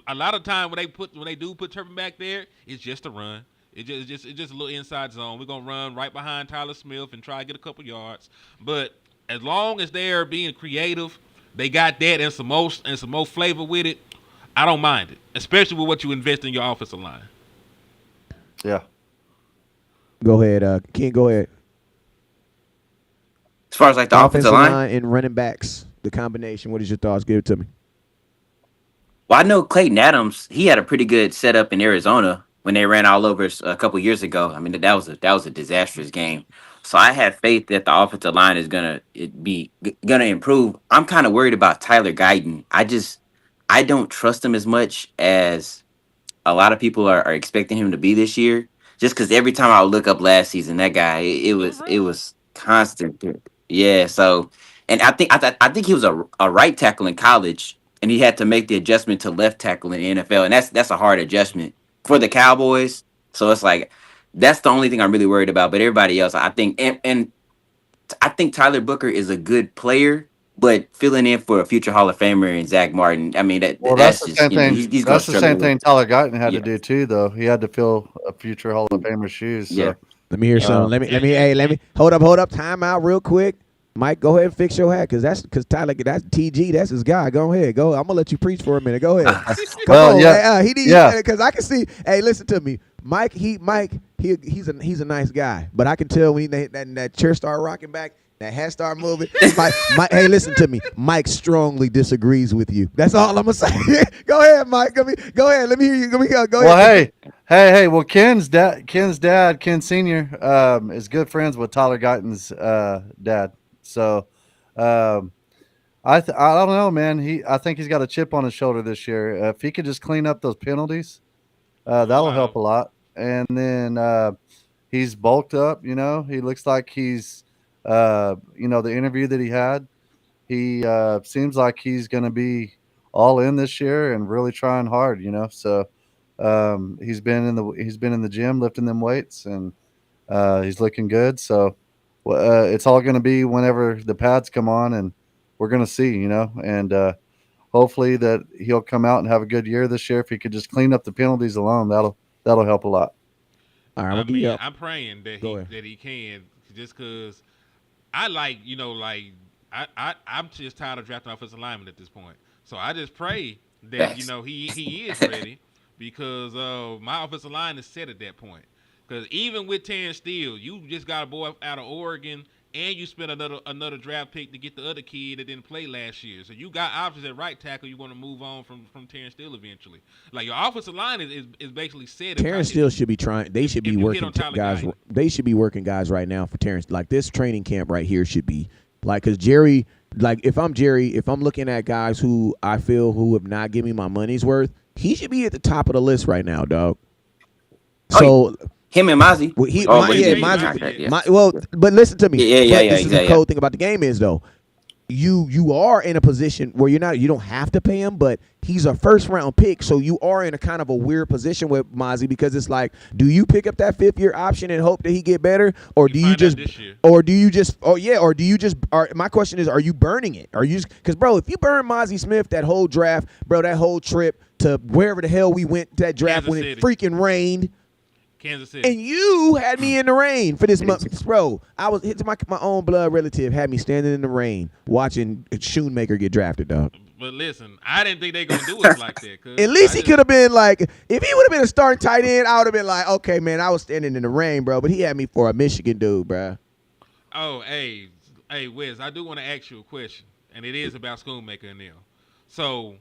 a lot of time when they do put Turpin back there, it's just a run. It's just a little inside zone. We're gonna run right behind Tyler Smith and try to get a couple yards. But as long as they're being creative, they got that and some more flavor with it. I don't mind it, especially with what you invest in your offensive line. Yeah. Go ahead, Ken. Go ahead. As far as like the offensive line, and running backs, the combination. What is your thoughts? Give it to me. well, I know Clayton Adams. He had a pretty good setup in Arizona when they ran all over us a couple years ago. I mean, that was a disastrous game. So I have faith that the offensive line is gonna improve. I'm kind of worried about Tyler Guyton. I don't trust him as much as a lot of people are expecting him to be this year. Just because every time I would look up last season, that guy it was constant. Yeah. So, and I think he was a right tackle in college, and he had to make the adjustment to left tackle in the NFL, and that's a hard adjustment for the Cowboys. So it's like that's the only thing I'm really worried about. But everybody else, I think, and I think Tyler Booker is a good player. But filling in for a future Hall of Famer and Zach Martin, I mean Well, that's that's the just same thing. he's going That's to the struggle. same thing Tyler Guyton had Yeah. to do too, though. He had to fill a future Hall of Famer shoes. So. Yeah. Let me hear something. Let me hold up. Time out real quick. Mike, go ahead and fix your hat, because Tyler, that's TG, that's his guy. Go ahead, go. I'm gonna let you preach for a minute. Go ahead. Come Well, on, yeah, he needs, yeah. because I can see. Hey, listen to me, Mike. He's a nice guy, but I can tell when that chair start rocking back. That hat start moving. Mike, hey, listen to me. Mike strongly disagrees with you. That's all I'm gonna say. Go ahead, Mike. Go ahead. Let me hear you. Go Well, ahead. hey. Well, Ken's dad, Ken Senior, is good friends with Tyler Guyton's dad. So, I don't know, man. I think he's got a chip on his shoulder this year. If he could just clean up those penalties, That'll Wow. help a lot. And then he's bulked up. He looks like he's, the interview that he had, he seems like he's going to be all in this year and really trying hard. So he's been in the gym lifting them weights, and he's looking good. So it's all going to be whenever the pads come on, and we're going to see. And hopefully that he'll come out and have a good year this year. If he could just clean up the penalties alone, that'll help a lot. All right, I'm I gonna give you mean, up. I'm praying that Go he ahead. that he can, just because I like, I'm just tired of drafting offensive linemen at this point. So I just pray that Facts. he is ready, because my offensive line is set at that point. Because even with Terrence Steele, you just got a boy out of Oregon, and you spent another draft pick to get the other kid that didn't play last year. So you got options at right tackle. You want to move on from Terrence Steele eventually. Like, your offensive line is basically set. Terrence Steele should be trying. They should be if you hit working on Tyler guys. Guyton. They should be working guys right now for Terrence. Like, this training camp right here should be like, because Jerry. Like, if I'm Jerry, if I'm looking at guys who I feel who have not given me my money's worth, he should be at the top of the list right now, dog. So Him and Mozzie. well, he, Oh, my, but yeah, he my, contract, yeah. but listen to me. Yeah, But this is the exactly. cold thing about the game is though. You are in a position where you don't have to pay him, but he's a first round pick, so you are in a kind of a weird position with Mozzie, because it's like, do you pick up that 5th year option and hope that he get better, or do you find out just, this year. or do you just, my question is, are you burning it? Are you, because bro, if you burn Mozzie Smith that whole draft, bro, that whole trip to wherever the hell we went that draft Kansas when City. it freaking rained. Kansas City. And you had me in the rain for this month, bro. I was my own blood relative had me standing in the rain watching Shoemaker get drafted, dog. But listen, I didn't think they gonna do it like that. 'Cause At least I he just- could have been like, if he would have been a starting tight end, I would have been like, okay, man, I was standing in the rain, bro. But he had me for a Michigan dude, bro. Oh, hey, Wes, I do want to ask you a question, and it is about Schoonmaker and them. So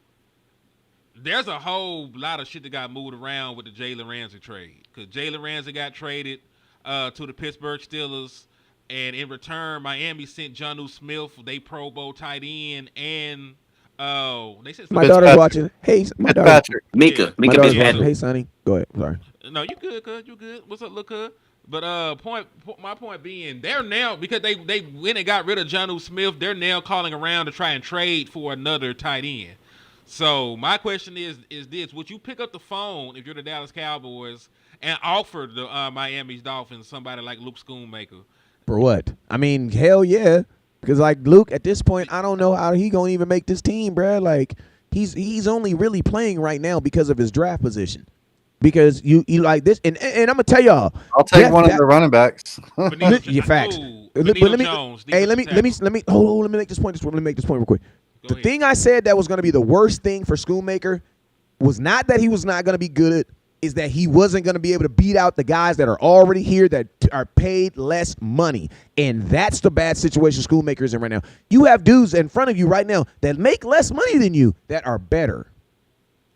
there's a whole lot of shit that got moved around with the Jalen Ramsey trade, because Jalen Ramsey got traded to the Pittsburgh Steelers, and in return, Miami sent Jonnu Smith, they Pro Bowl tight end, and they sent My somebody- daughter's watching. Hey, my daughter. Patrick. Mika My daughter's watching. Fitzpatrick. Hey, Sonny. Go ahead. Sorry. No, you good, cuz. You good. What's up, look, cuz? But my point being, they're now, because they went and got rid of Jonnu Smith, they're now calling around to try and trade for another tight end. So my question is this: would you pick up the phone if you're the Dallas Cowboys and offer the Miami Dolphins somebody like Luke Schoonmaker? For what? I mean, hell yeah. Because like Luke, at this point, I don't know how he gonna even make this team, bruh. Like he's only really playing right now because of his draft position. Because you like this, and I'm gonna tell y'all, I'll take Jeff- one of the running backs. Your facts. Ooh, But Benito let me, Jones, hey, let me defensive hold on. Let me make this point. Let me make this point real quick. Go The ahead. thing I said that was going to be the worst thing for Schoonmaker was not that he was not going to be good, is that he wasn't going to be able to beat out the guys that are already here that are paid less money. And that's the bad situation Schoonmaker is in right now. You have dudes in front of you right now that make less money than you that are better.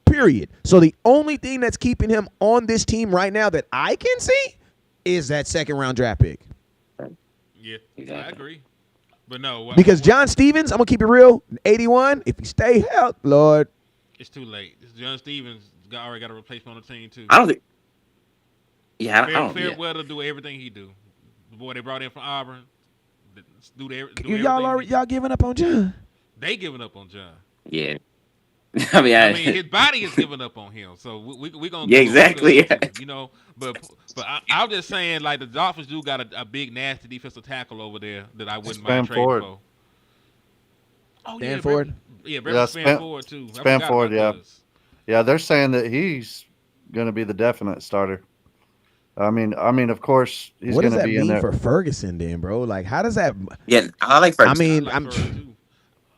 Period. So the only thing that's keeping him on this team right now that I can see is that 2nd round draft pick. Yeah, I Exactly. agree. But no, Because John Stevens, I'm gonna keep it real, 81. If he stay healthy, Lord, it's too late. John Stevens already got a replacement on the team too. I don't think. Yeah, I don't. Yeah. Fairweather do everything he do. The boy they brought in from Auburn, do y'all already y'all giving up on John. They giving up on John. Yeah. I mean, I mean, his body is giving up on him. So we gonna Yeah, do what we exactly, gonna yeah. do, you know. But I'm just saying, like, the Dolphins do got a big nasty defensive tackle over there that I wouldn't mind trading Spanford. for. Oh Spanford? Yeah, Yeah, Brevin Spanford too. I forgot Spanford, about yeah. those. Yeah, they're saying that he's going to be the definite starter. I mean, of course, he's What going does to that be in mean there. for Ferguson, then, bro? Like, how does that? Yeah, I like Ferguson. I mean, Like I'm. Ferg, too.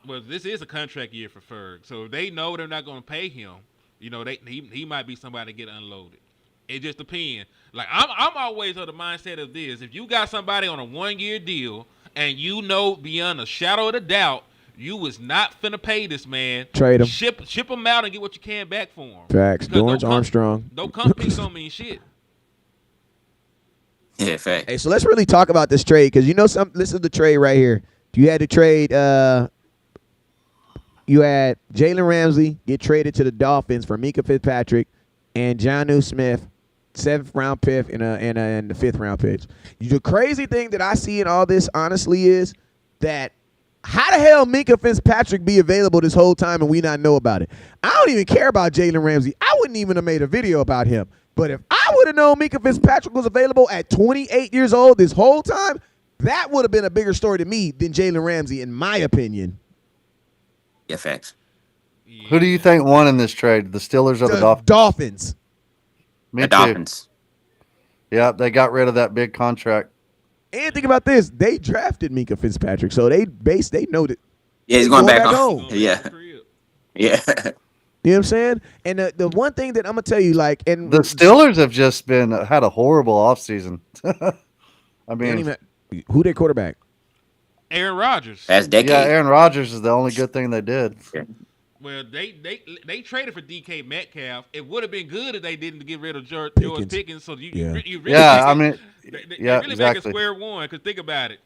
Well, this is a contract year for Ferg, so if they know they're not going to pay him, you know, he might be somebody to get unloaded. It just depends. Like, I'm always of the mindset of this: if you got somebody on a 1-year deal and you know beyond a shadow of a doubt you was not finna pay this man, Trade him. ship him out and get what you can back for him. Facts. Because Dorrance Armstrong. Don't come picks don't mean shit. Yeah, fact. Hey, so let's really talk about this trade because you know some. This is the trade right here. You had to trade. You had Jalen Ramsey get traded to the Dolphins for Mika Fitzpatrick, and Jonnu Smith, 7th-round pick and the 5th-round pick. The crazy thing that I see in all this, honestly, is that how the hell Minka Fitzpatrick be available this whole time and we not know about it? I don't even care about Jalen Ramsey. I wouldn't even have made a video about him. But if I would have known Minka Fitzpatrick was available at 28 years old this whole time, that would have been a bigger story to me than Jalen Ramsey, in my opinion. Yeah, facts. Who do you think won in this trade? The Steelers or the Dolphins? Dolphins. Me The too. Dolphins. Yeah, they got rid of that big contract. And think about this. They drafted Minka Fitzpatrick, so they know that. Yeah, he's going back home. home. Yeah. Yeah. You know what I'm saying? And the one thing that I'm going to tell you, like, and The Steelers have just had a horrible offseason. I mean, who their quarterback? Aaron Rodgers. Past decade. yeah, Aaron Rodgers is the only good thing they did. Yeah. Well, they traded for DK Metcalf. It would have been good if they didn't get rid of George Pickens. So you really Yeah, I mean, they yeah, really back at exactly. square one. Because think about it,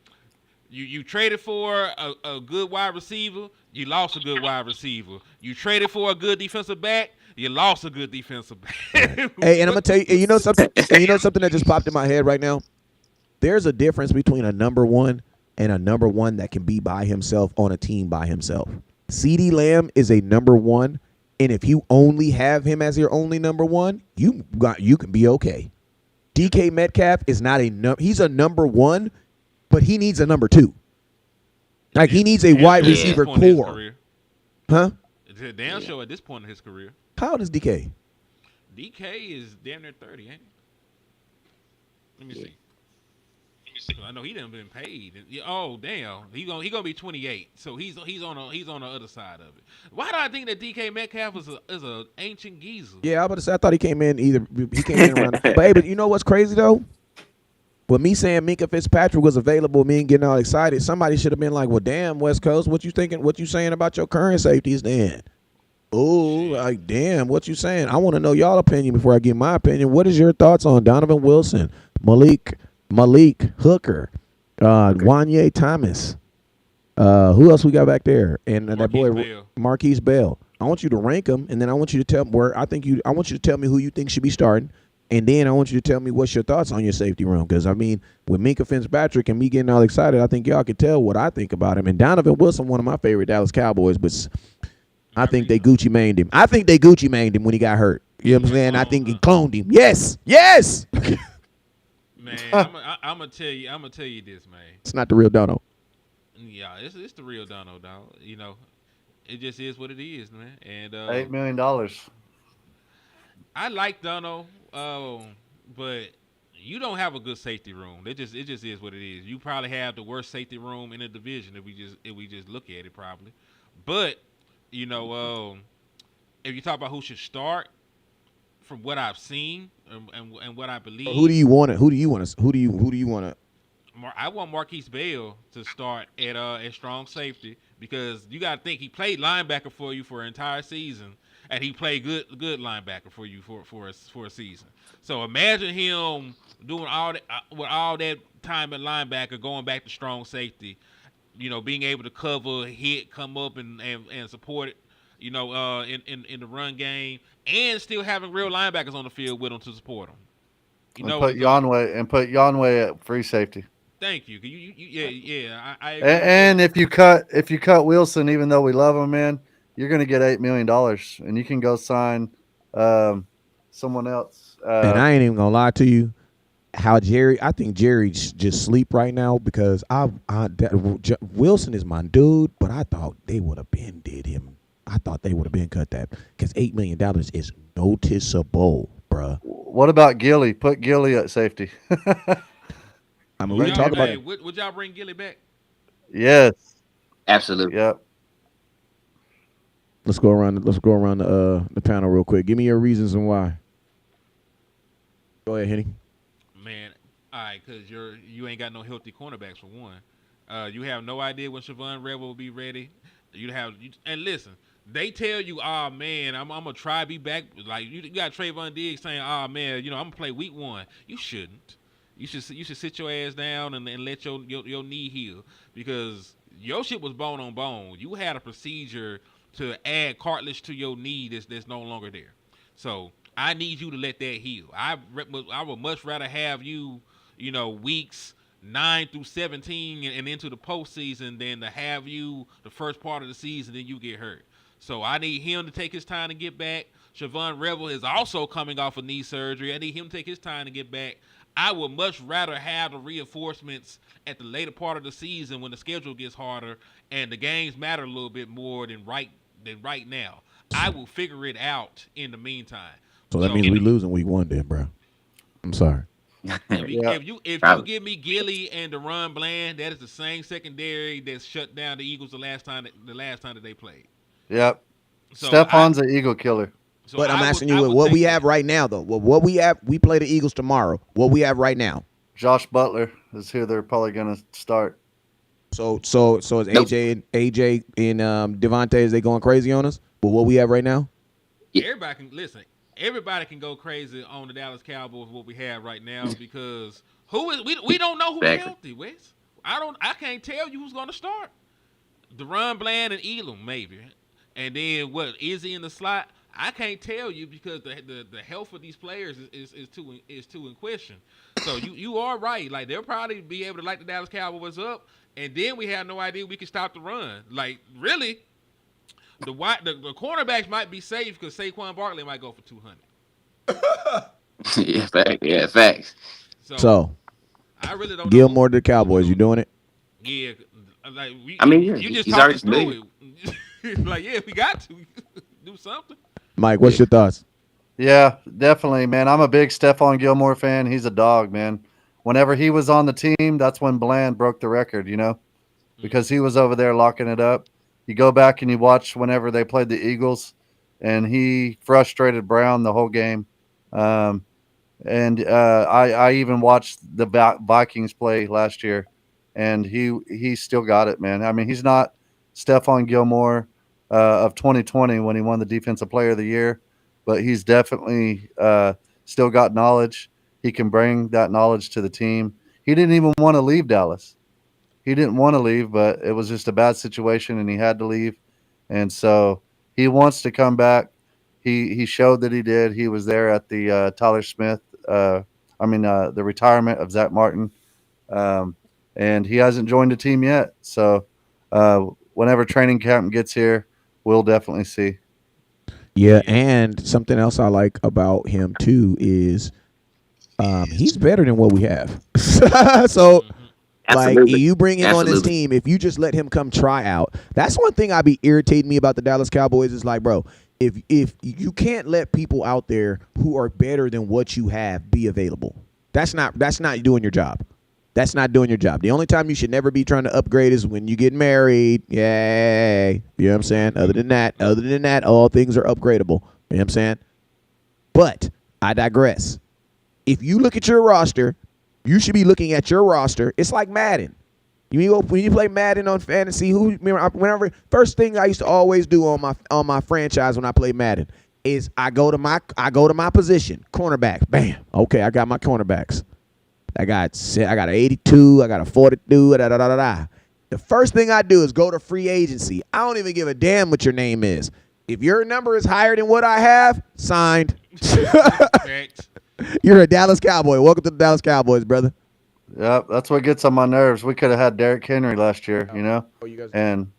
you traded for a good wide receiver, you lost a good wide receiver. You traded for a good defensive back, you lost a good defensive back. Hey, and I'm gonna tell you, you know something that just popped in my head right now. There's a difference between a number one and a number one that can be by himself on a team by himself. CeeDee Lamb is a number one, and if you only have him as your only number one, you can be okay. DK Metcalf is not he's a number one, but he needs a number two. Like he needs a wide receiver core. Huh? It's a damn show at this point in his career. How old is DK? DK is damn near 30, ain't he? Let me see. I know he done been paid. Oh damn, he gonna be 28. So he's on the other side of it. Why do I think that DK Metcalf is a ancient geezer? Yeah, I was about to say I thought he came in around. But hey, but you know what's crazy though? With me saying Minka Fitzpatrick was available, me and getting all excited, somebody should have been like, "Well, damn, West Coast, what you thinking? What you saying about your current safeties then?" Oh, like damn, what you saying? I want to know y'all opinion before I give my opinion. What is your thoughts on Donovan Wilson, Malik Hooker, Wanye Thomas? Who else we got back there? And that boy Marquise Bell. I want you to rank them, and then I want you to tell where I want you to tell me who you think should be starting, and then I want you to tell me what's your thoughts on your safety room. Because I mean, with Minka Fitzpatrick and me getting all excited, I think y'all can tell what I think about him. And Donovan Wilson, one of my favorite Dallas Cowboys, but I think they Gucci Maned him. I think they Gucci Maned him when he got hurt. You know what I'm saying? I think he cloned him. Yes. Man, I'm gonna tell you this, man. It's not the real Dono. Yeah, it's the real Dono, dog. You know, it just is what it is, man. And $8 million. I like Dono, but you don't have a good safety room. It just is what it is. You probably have the worst safety room in the division if we just look at it, probably. But you know, if you talk about who should start, from what I've seen and what I believe, Who do you want to? I want Marquise Bell to start at strong safety because you got to think he played linebacker for you for an entire season, and he played good linebacker for you for a season. So imagine him doing all that with all that time at linebacker, going back to strong safety. You know, being able to cover, hit, come up and support it. You know, in the run game, and still having real linebackers on the field with him to support him. You know, put Yonway at free safety. Thank you. I agree. And if you cut Wilson, even though we love him, man, you're going to get $8 million, and you can go sign someone else. And I ain't even gonna lie to you. I think Jerry's just sleep right now because Wilson is my dude, but I thought they would have been did him. I thought they would have been cut that because $8 million is noticeable, bruh. What about Gilly? Put Gilly at safety. I mean, we can talk about it. Would y'all bring Gilly back? Yes. Absolutely. Yep. Let's go around the panel real quick. Give me your reasons and why. Go ahead, Henny. Man, all right, because you ain't got no healthy cornerbacks for one. You have no idea when Siobhan Rebel will be ready. And listen, they tell you, oh man, I'm gonna try to be back. Like you got Trayvon Diggs saying, oh man, I'm gonna play week 1. You shouldn't. You should sit your ass down and let your knee heal because your shit was bone on bone. You had a procedure to add cartilage to your knee that's no longer there. So I need you to let that heal. I would much rather have you, weeks 9 through 17 and into the postseason than to have you the first part of the season then you get hurt. So I need him to take his time to get back. Siobhan Revel is also coming off of knee surgery. I need him to take his time to get back. I would much rather have the reinforcements at the later part of the season when the schedule gets harder and the games matter a little bit more than right now. I will figure it out in the meantime. So that So means we losing week 1 then, bro. I'm sorry. Yeah. if you give me Gilly and Deron Bland, that is the same secondary that shut down the Eagles the last time that they played. Yep. So I Stephon's an eagle killer. so But I'm I would asking I you would what take we have that. right now, though. What we have, we play the Eagles tomorrow. What we have right now. Josh Butler is who they're probably going to start. So is Nope. AJ and Devontae, is they going crazy on us? But what we have right now? Yeah. Everybody can listen. Everybody can go crazy on the Dallas Cowboys what we have right now because we don't know who's Exactly. healthy, Wes. I can't tell you who's going to start. Deron Bland and Elam maybe, and then what Izzy in the slot. I can't tell you because the health of these players is too in question. So you are right. Like they'll probably be able to light the Dallas Cowboys up, and then we have no idea we can stop the run. Like really, the cornerbacks might be safe because Saquon Barkley might go for 200. Yeah, facts. Yeah, facts. So So I really don't know Gilmore to the what we're Cowboys, you gonna do. doing it? Yeah, like I mean, yeah, you just he's talked already us familiar. through it. Like yeah, we got to do something. Mike, Yeah, what's your thoughts? Yeah, definitely, man. I'm a big Stephon Gilmore fan. He's a dog, man. Whenever he was on the team, that's when Bland broke the record, because he was over there locking it up. You go back and you watch whenever they played the Eagles, and he frustrated Brown the whole game. Um, and I even watched the Vikings play last year, and he still got it, man. I mean, he's not Stephon Gilmore of 2020 when he won the Defensive Player of the Year, but he's definitely still got knowledge. He can bring that knowledge to the team. He didn't even want to leave Dallas. He didn't want to leave, but it was just a bad situation, and he had to leave. And so he wants to come back. He showed that he did. He was there at the Tyler Smith. The retirement of Zach Martin, um, and he hasn't joined the team yet. So whenever training camp gets here, we'll definitely see. Yeah, Yeah. and something else I like about him too is he's better than what we have. So Mm-hmm. like absolutely. you bring him on this Absolutely. team, if you just let him come try out, that's one thing I be irritating me about the Dallas Cowboys is like, bro, if you can't let people out there who are better than what you have be available, that's not doing your job. That's not doing your job. The only time you should never be trying to upgrade is when you get married. Yay. You know what I'm saying? Other than that, all things are upgradable. You know what I'm saying? But I digress. If you look at your roster, you should be looking at your roster. It's like Madden. When you play Madden on fantasy, whenever first thing I used to always do on my franchise when I play Madden is I go to my position, cornerback. Bam. Okay, I got my cornerbacks. I got an 82, I got a 42, da da da da da. The first thing I do is go to free agency. I don't even give a damn what your name is. If your number is higher than what I have, signed. Facts. You're a Dallas Cowboy. Welcome to the Dallas Cowboys, brother. Yep, that's what gets on my nerves. We could have had Derrick Henry last year, Oh, you guys. and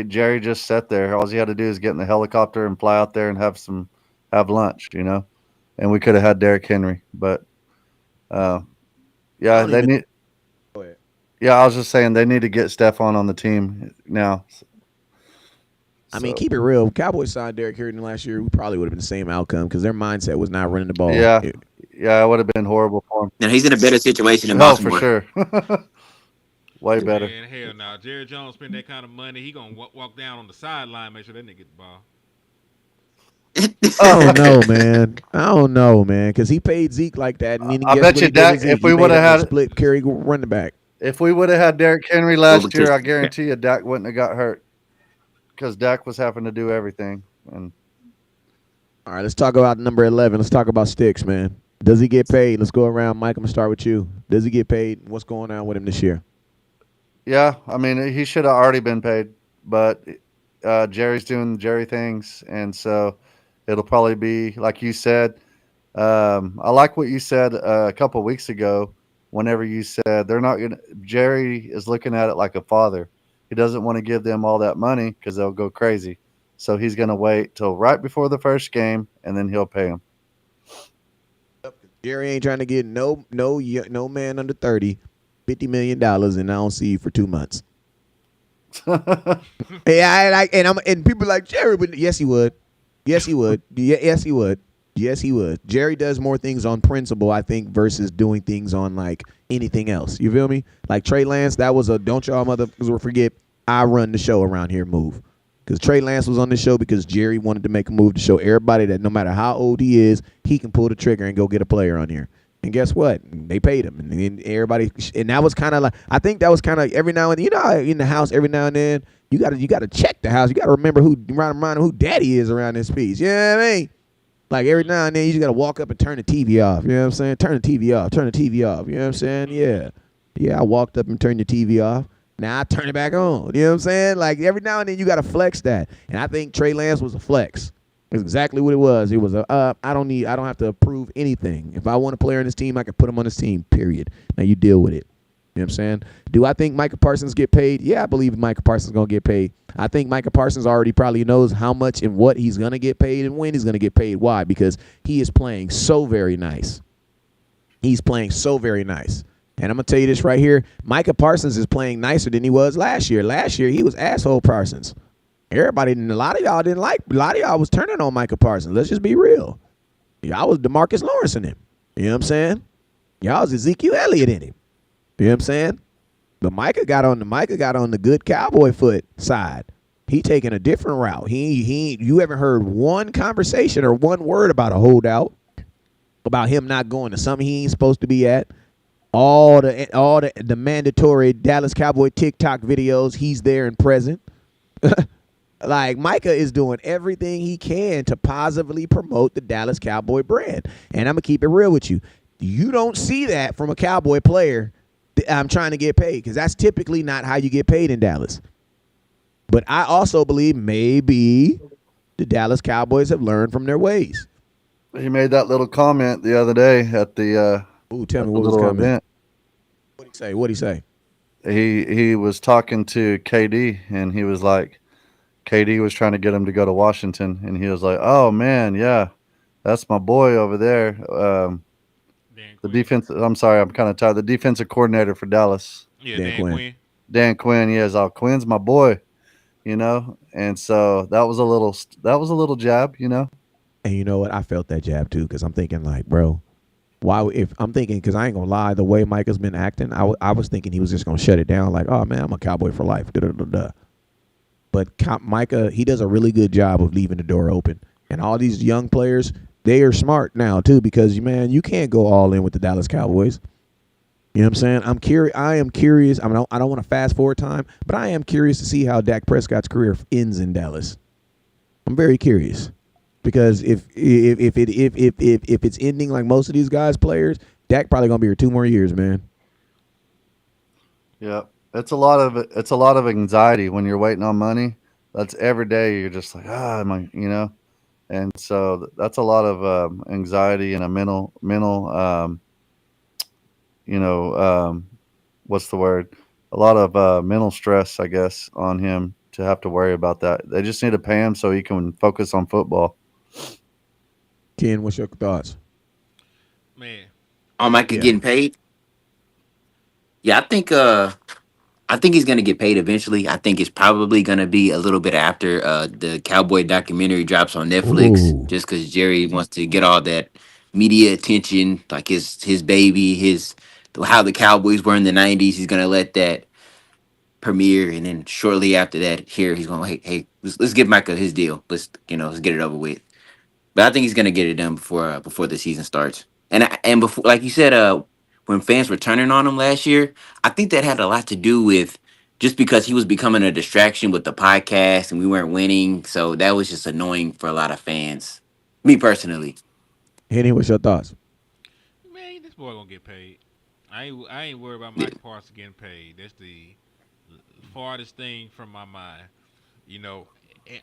Jerry just sat there. All he had to do is get in the helicopter and fly out there and have lunch. And we could have had Derrick Henry, but uh, I yeah, don't they even. need. Go ahead. Yeah, I was just saying they need to get Stephon on the team now. I mean, So keep it real. Cowboys signed Derrick Henry last year. We probably would have been the same outcome because their mindset was not running the ball. yeah, it would have been horrible for him. Now he's in a better situation in Oh, for Baltimore. sure, way better. Man, hell no. Jerry Jones spend that kind of money, he gonna walk down on the sideline, make sure that nigga get the ball. I don't know, man. I don't know, man, because he paid Zeke like that, and then I guess bet what you he did with Dak. Zeke? If He we made would him a have had split carry running back. If we would have had Derrick Henry Well, last year, because I guarantee you Dak wouldn't have got hurt because Dak was having to do everything. And All right, let's talk about number 11. Let's talk about Sticks, man. Does he get paid? Let's go around. Mike, I'm going to start with you. Does he get paid? What's going on with him this year? yeah, I mean, he should have already been paid, but Jerry's doing Jerry things, and so It'll probably be like you said. I like what you said a couple weeks ago. Whenever you said they're not gonna, Jerry is looking at it like a father. He doesn't want to give them all that money because they'll go crazy. So he's gonna wait till right before the first game, and then he'll pay Jerry ain't trying to get no man under 30 $50 million, and I don't see you for 2 months. them. Yeah, and people are like Jerry would. Yes, he would. Yes, he would. Yes, he would. Yes, he would. Jerry does more things on principle, I think, versus doing things on like anything else. You feel me? Like Trey Lance, that was a don't y'all motherfuckers forget I run the show around here move. Because Trey Lance was on the show because Jerry wanted to make a move to show everybody that no matter how old he is, he can pull the trigger and go get a player on here. And guess what? They paid him, and then everybody. And that was kind of like I think that was kind of every now and then. You know, in the house every now and then you gotta check the house. You gotta remember remind him who daddy is around this piece. You know what I mean? Like every now and then you just gotta walk up and turn the TV off. You know what I'm saying? Turn the TV off. Turn the TV off. You know what I'm saying? Yeah. Yeah, I walked up and turned the TV off. Now I turn it back on. You know what I'm saying? Like every now and then you gotta flex that. And I think Trey Lance was a flex. That's exactly what it was. It was I don't have to approve anything. If I want a player on this team, I can put him on this team. Period. Now you deal with it. You know what I'm saying? Do I think Micah Parsons get paid? Yeah, I believe Micah Parsons gonna get paid. I think Micah Parsons already probably knows how much and what he's gonna get paid and when he's gonna get paid. Why? Because he is playing so very nice. He's playing so very nice. And I'm gonna tell you this right here: Micah Parsons is playing nicer than he was last year. Last year he was asshole Parsons. Everybody, a lot of y'all didn't like. A lot of y'all was turning on Micah Parsons. Let's just be real. Y'all was DeMarcus Lawrence in him. You know what I'm saying? Y'all was Ezekiel Elliott in him. You know what I'm saying? But Micah got on the good cowboy foot side. He taking a different route. You haven't heard one conversation or one word about a holdout, about him not going to something he ain't supposed to be at. All the mandatory Dallas Cowboy TikTok videos, he's there and present. Like Micah is doing everything he can to positively promote the Dallas Cowboy brand. And I'm gonna keep it real with you. You don't see that from a Cowboy player. I'm trying to get paid, because that's typically not how you get paid in Dallas. But I also believe maybe the Dallas Cowboys have learned from their ways. He made that little comment the other day at the Ooh, tell at me the what was little coming. event. What'd he say? What'd he say? He was talking to KD, and he was like, KD was trying to get him to go to Washington, and he was like, "Oh man, yeah, that's my boy over there." Dan The Quinn. defense. I'm sorry, I'm kind of tired. The defensive coordinator for Dallas, Yeah, Dan Dan Quinn. Quinn. Dan Quinn. He is all Quinn's my boy, you know. And so that was a little jab, you know. And you know what? I felt that jab too, because I'm thinking like, bro, why? If I'm thinking, because I ain't gonna lie, the way Micah's been acting, I was thinking he was just gonna shut it down, like, oh man, I'm a Cowboy for life. Da, da, da, da. But Micah, he does a really good job of leaving the door open. And all these young players, they are smart now too, because man, you can't go all in with the Dallas Cowboys. You know what I'm saying? I'm curious. I am curious. I don't want to fast forward time, but I am curious to see how Dak Prescott's career ends in Dallas. I'm very curious, because if it's ending like most of these guys' players, Dak probably gonna be here 2 more years, man. Yeah, it's a lot of anxiety when you're waiting on money. That's every day. You're just like, am I, you know? And so that's a lot of anxiety and a mental you know, what's the word? A lot of mental stress, I guess, on him to have to worry about that. They just need to pay him so he can focus on football. Ken, what's your thoughts? Man, Micah Yeah. getting paid. Yeah, I think he's gonna get paid eventually. I think it's probably gonna be a little bit after the Cowboy documentary drops on Netflix, Ooh. just because Jerry wants to get all that media attention, like his baby, his how the Cowboys were in the '90s. He's gonna let that premiere, and then shortly after that, here he's going, hey, let's give Micah his deal. Let's get it over with. But I think he's gonna get it done before the season starts. And before, like you said, when fans were turning on him last year, I think that had a lot to do with just because he was becoming a distraction with the podcast and we weren't winning. So that was just annoying for a lot of fans. Me personally. Henny, what's your thoughts? man, this boy gonna get paid. I ain't worried about Yeah. Michael Parsons getting paid. That's the farthest thing from my mind. You know,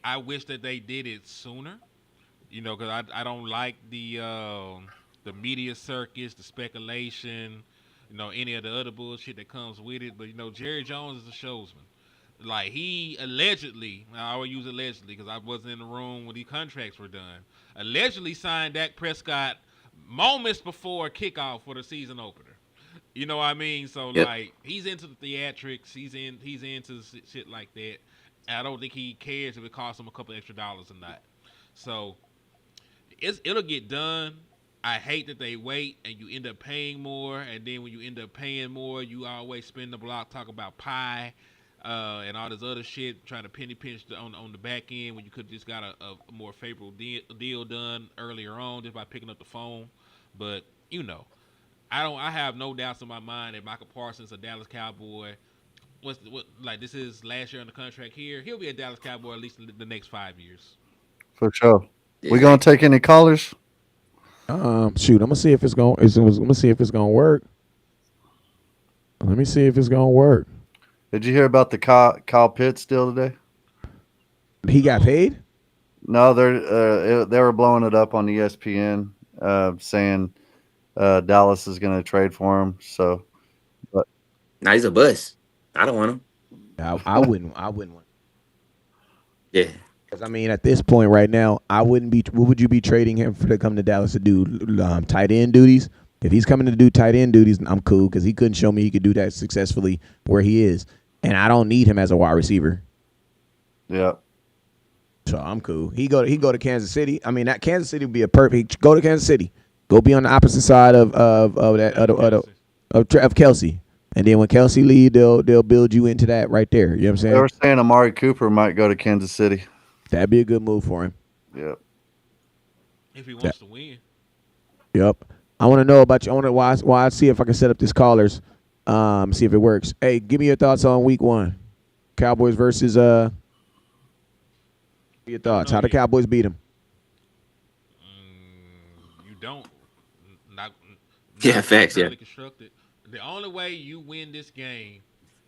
I wish that they did it sooner, Because I don't like the media circus, the speculation, any of the other bullshit that comes with it. But Jerry Jones is a showsman. Like he allegedly, I always use allegedly because I wasn't in the room when these contracts were done. Allegedly signed Dak Prescott moments before kickoff for the season opener. You know what I mean? So Yep. like he's into the theatrics. He's into shit like that. I don't think he cares if it costs him a couple extra dollars or not. So it'll get done. I hate that they wait and you end up paying more, and then when you end up paying more, you always spin the block talk about pie and all this other shit, trying to penny pinch on the back end when you could just got a more favorable deal done earlier on just by picking up the phone. But I have no doubts in my mind that Michael Parsons, a Dallas Cowboy, like this is last year on the contract here. He'll be a Dallas Cowboy at least in the next 5 years. For sure. We Yeah. gonna take any callers? Shoot, I'm gonna see if it's gonna. I'm gonna see if it's gonna work. Let me see if it's gonna work. Did you hear about the Kyle Pitts deal today? He got No. paid. No, they were blowing it up on ESPN, saying Dallas is going to trade for him. So, but Now he's a bust. I don't want him. I wouldn't. I wouldn't want. Yeah. Because I mean, at this point right now, I wouldn't be. What would you be trading him for to come to Dallas to do tight end duties? If he's coming to do tight end duties, I'm cool because he couldn't show me he could do that successfully where he is, and I don't need him as a wide receiver. yeah, So I'm cool. He go to Kansas City. I mean, that Kansas City would be a perfect. Go to Kansas City. Go be on the opposite side of Kelsey. And then when Kelsey leave, they'll build you into that right there. You know what I'm they saying? were saying Amari Cooper might go to Kansas City. That'd be a good move for him. Yep. If he That, wants to win. yep. I want to know about you. I want to why see if I can set up this callers. See if it works. Hey, give me your thoughts on week 1. Cowboys versus your Don't thoughts. know How the yet. Cowboys beat them? You don't. Not Yeah, not how they're facts. Yeah. currently constructed. The only way you win this game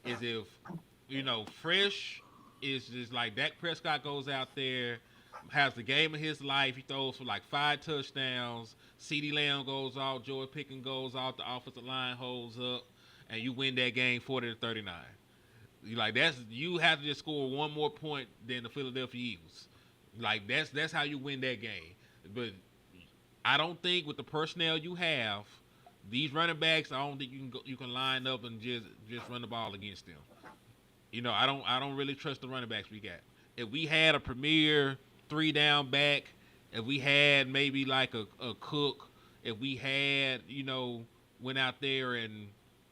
is if Fresh is just like Dak Prescott goes out there, has the game of his life. He throws for like 5 touchdowns. CeeDee Lamb goes off. Joey Pickens goes off. The offensive line holds up, and you win that game 40-39. You have to just score one more point than the Philadelphia Eagles. Like that's how you win that game. But I don't think with the personnel you have, these running backs, I don't think you can line up and just run the ball against them. I don't really trust the running backs we got. If we had a premier 3 down back, if we had maybe like a Cook, if we had went out there and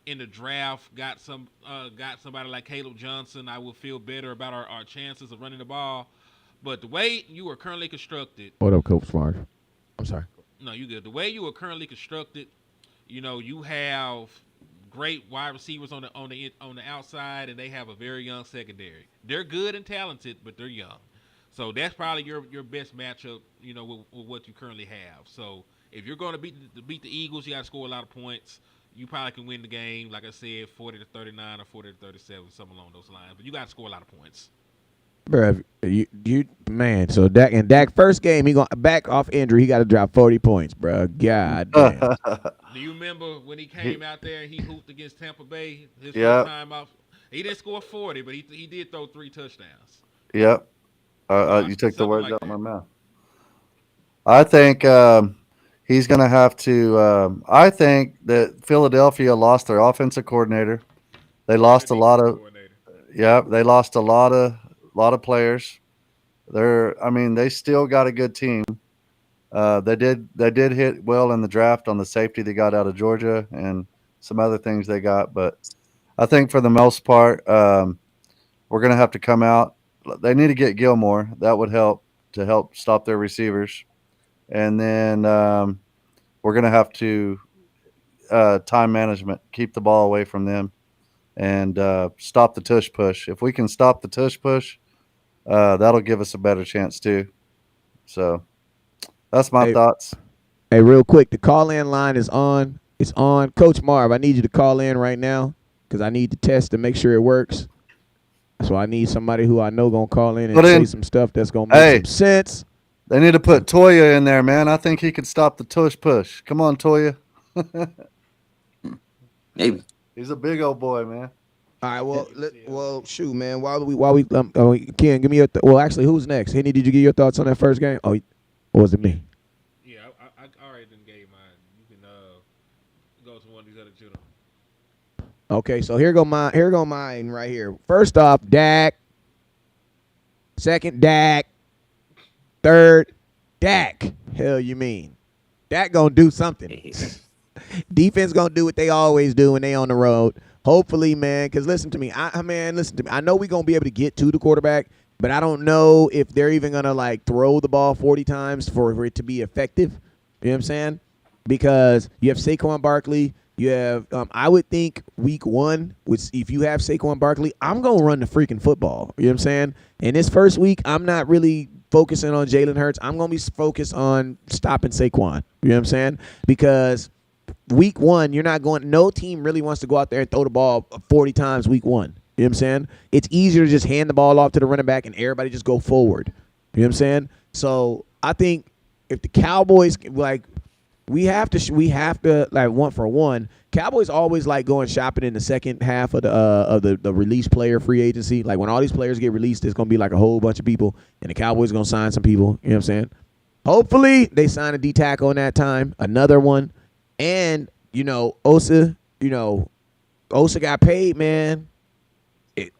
in the draft got somebody like Caleb Johnson, I would feel better about our chances of running the ball. But the way you are currently constructed, What up, Coach Smart? I'm sorry. no, you good. The way you are currently constructed, you have great wide receivers on the outside, and they have a very young secondary. They're good and talented, but they're young. So that's probably your best matchup, with what you currently have. So if you're going to beat the Eagles, you got to score a lot of points. You probably can win the game, like I said, 40-39 or 40-37, something along those lines. But you got to score a lot of points. Bro, you man. So Dak first game he going back off injury. He got to drop 40 points, bro. God damn. Do you remember when he He- came out there and he hooped against Tampa Bay his first yep. time off? He didn't score 40, but he did throw 3 touchdowns. Yep. So You took the something words like out of my that. mouth. I think he's going to have to. I think that Philadelphia lost their offensive coordinator. They And their lost a lot defensive of. coordinator. Yep. They lost a lot of players. I mean, they still got a good team. They did hit well in the draft on the safety they got out of Georgia and some other things they got, but I think for the most part, we're going to have to come out. They need to get Gilmore. That would help to help stop their receivers, and then we're going to have to time management, keep the ball away from them, and stop the tush push. If we can stop the tush push, that'll give us a better chance too. So that's my Hey, thoughts. hey, real quick, the call in line is on. It's on. Coach Marv, I need you to call in right now because I need to test to make sure it works. So I need somebody who I know gonna call in and Put say in, some stuff that's gonna make hey, some sense. They need to put Toya in there, man. I think he could stop the tush push. Come on, Toya. Maybe. He's a big old boy, man. All right, well, shoot, man. Ken, give me your. Well, actually, who's next? Henny, did you get your thoughts on that first game? Oh, or was it me? Yeah, I already done gave mine. You can go to one of these other children. Okay, so here go mine right here. First off, Dak. Second, Dak. Third, Dak. Hell, you mean Dak gonna do something? Defense gonna do what they always do when they on the road. Hopefully, man. Because listen to me, listen to me. I know we gonna be able to get to the quarterback, but I don't know if they're even gonna like throw the ball 40 times for it to be effective. You know what I'm saying? Because you have Saquon Barkley. You have, I would think week one, which if you have Saquon Barkley, I'm going to run the freaking football. You know what I'm saying? And this first week, I'm not really focusing on Jalen Hurts. I'm going to be focused on stopping Saquon. You know what I'm saying? Because week one, no team really wants to go out there and throw the ball 40 times week one. You know what I'm saying? It's easier to just hand the ball off to the running back and everybody just go forward. You know what I'm saying? So I think if the Cowboys, like, we have to like one for one. Cowboys always like going shopping in the second half of the release player free agency. Like when all these players get released, there's gonna be like a whole bunch of people, and the Cowboys gonna sign some people. You know what I'm saying? Hopefully they sign a D tackle in that time, another one, and Osa. Osa got paid, man.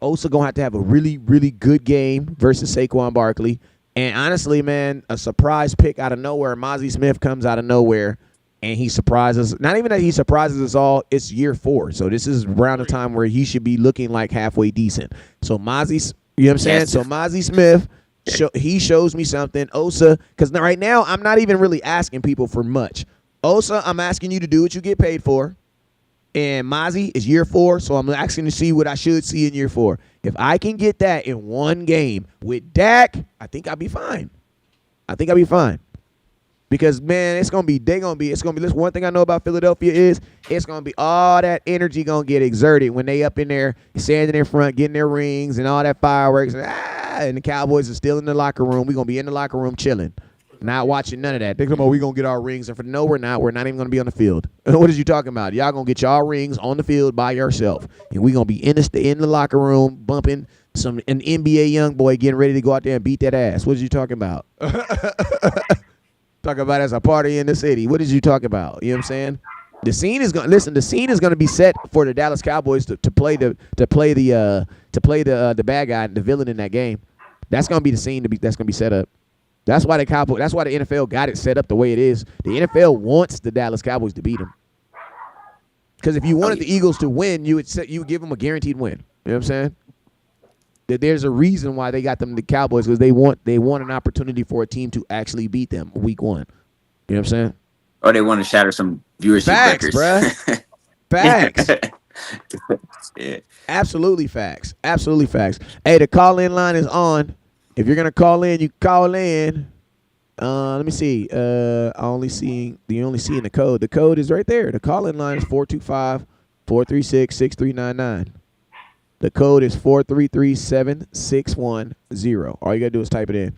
Osa gonna have to have a really really good game versus Saquon Barkley. And honestly, man, a surprise pick out of nowhere. Mozzie Smith comes out of nowhere, and he surprises. Not even that he surprises us all. It's year 4, so this is around the time where he should be looking like halfway decent. So Mozzie, you know what I'm saying? So Mozzie Smith, he shows me something. Osa, because right now I'm not even really asking people for much. Osa, I'm asking you to do what you get paid for. And Mozzie is year 4, so I'm asking to see what I should see in year 4. If I can get that in one game with Dak, I think I'll be fine. Because, man, it's gonna be. Listen, one thing I know about Philadelphia is it's gonna be all that energy gonna get exerted when they up in there, standing in front, getting their rings and all that fireworks, and the Cowboys are still in the locker room. We're gonna be in the locker room chilling. Not watching none of that. They come on, we gonna get our rings. And no, we're not. We're not even gonna be on the field. What is you talking about? Y'all gonna get y'all rings on the field by yourself, and we gonna be in the locker room bumping an NBA young boy getting ready to go out there and beat that ass. What is you talking about? Talk about as a party in the city. What is you talking about? You know what I'm saying? The scene is gonna be set for the Dallas Cowboys to play the bad guy, the villain in that game. That's gonna be the scene that's gonna be set up. That's why the NFL got it set up the way it is. The NFL wants the Dallas Cowboys to beat them. Because if you wanted the Eagles to win, you would give them a guaranteed win. You know what I'm saying? That there's a reason why they got them the Cowboys, because they want an opportunity for a team to actually beat them week 1. You know what I'm saying? Or they want to shatter some viewership records. Bruh. Facts. Yeah. Absolutely facts. Hey, the call-in line is on. If you're gonna call in, you call in. Let me see. You're only seeing the code. The code is right there. The call-in line is 425-436-6399. The code is 433-7610. All you gotta do is type it in.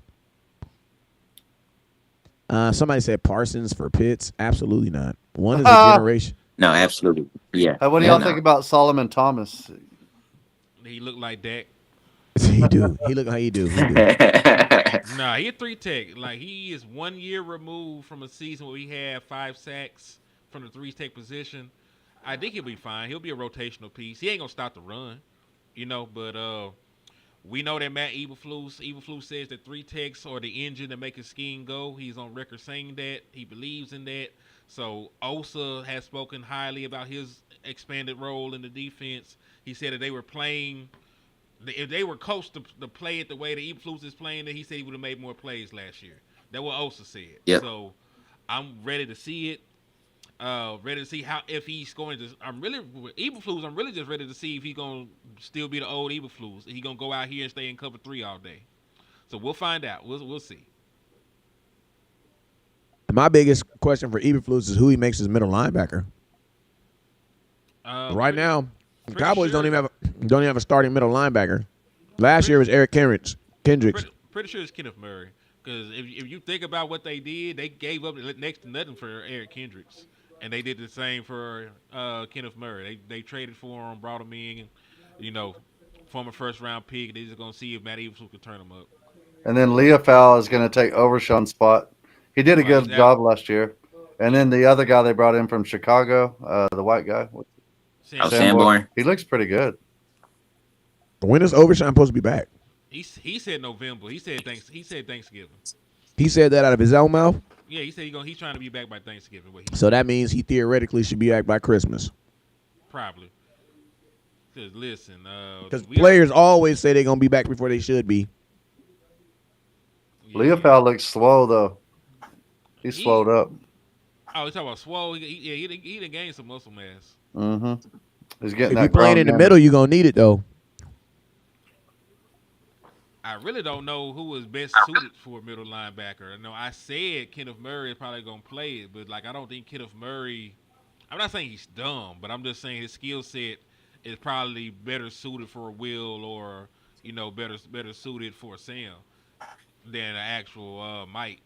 Somebody said Parsons for Pitts. Absolutely not. One is a generation. No, absolutely. Yeah. Hey, what do y'all think about Solomon Thomas? He looked like Dak. He do. He look how he do. Nah, he a 3-tech. Like, he is 1 year removed from a season where he had 5 sacks from the 3-tech position. I think he'll be fine. He'll be a rotational piece. He ain't gonna stop the run, but we know that Matt Eberflus says that 3-techs are the engine that make his scheme go. He's on record saying that. He believes in that. So Osa has spoken highly about his expanded role in the defense. He said that they were playing. If they were coached to play it the way that Eberflus is playing it, he said he would have made more plays last year. That's what Osa said. Yep. So I'm ready to see it. Ready to see if he's going to. With Eberflus, I'm really just ready to see if he's going to still be the old Eberflus. He's going to go out here and stay in cover 3 all day. So we'll find out. We'll see. My biggest question for Eberflus is who he makes his middle linebacker. Right now, the Cowboys don't even have a starting middle linebacker. Last year was Eric Kendricks. Pretty sure it's Kenneth Murray. Because if you think about what they did, they gave up next to nothing for Eric Kendricks, and they did the same for Kenneth Murray. They traded for him, brought him in, you know, former first round pick. They just gonna see if Matt Eberflus could turn him up. And then Leofau is going to take Overshawn's spot. He did a Right, he's good out. job last year. And Yeah, then the other guy they brought in from Chicago, the white guy, Oh, Sanborn. Sanborn, Sanborn. he looks pretty good. When is Overshawn supposed to be back? He said November. He said Thanksgiving. He said that out of his own mouth. Yeah, he said he's trying to be back by Thanksgiving. What he So said that means he theoretically should be back by Christmas. probably. Cause listen, Because we are players always say they're gonna be back before they should be. yeah. Leofau looks slow, though. He's He slowed up. you talking about swole? He done gained some muscle mass. Mm-hmm. He's getting If you're that playing grown in the game. middle, you're gonna need it though. I really don't know who is best suited for a middle linebacker. I know I said Kenneth Murray is probably gonna play it, but like I don't think Kenneth Murray. I'm not saying he's dumb, but I'm just saying his skill set is probably better suited for Will or better suited for Sam than an actual Mike.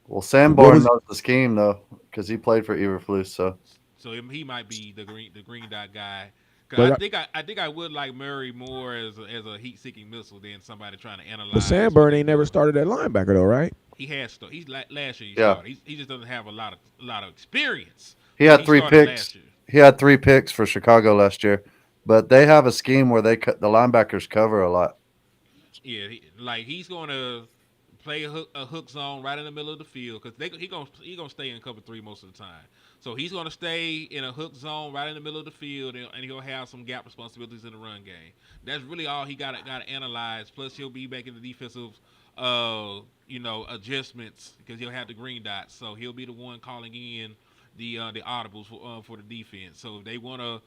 Well, What Sanborn was? knows the scheme, though, because he played for Eberflus. So So he might be the green dot guy. 'Cause But I think I would like Murray more as a heat seeking missile than somebody trying to but analyze what Sandburn they ain't never doing. started at linebacker though, right? He has he's last year he yeah, started. He just doesn't have a lot of experience, he but had he three started picks. last year. He had 3 picks for Chicago last year, but they have a scheme where the linebackers cover a lot. Yeah, he's going to play a hook zone right in the middle of the field because he gonna stay in cover three most of the time. So he's gonna stay in a hook zone right in the middle of the field, and he'll have some gap responsibilities in the run game. That's really all he got to analyze. Plus, he'll be making the defensive, adjustments because he'll have the green dots. So he'll be the one calling in the audibles for the defense. So if they want to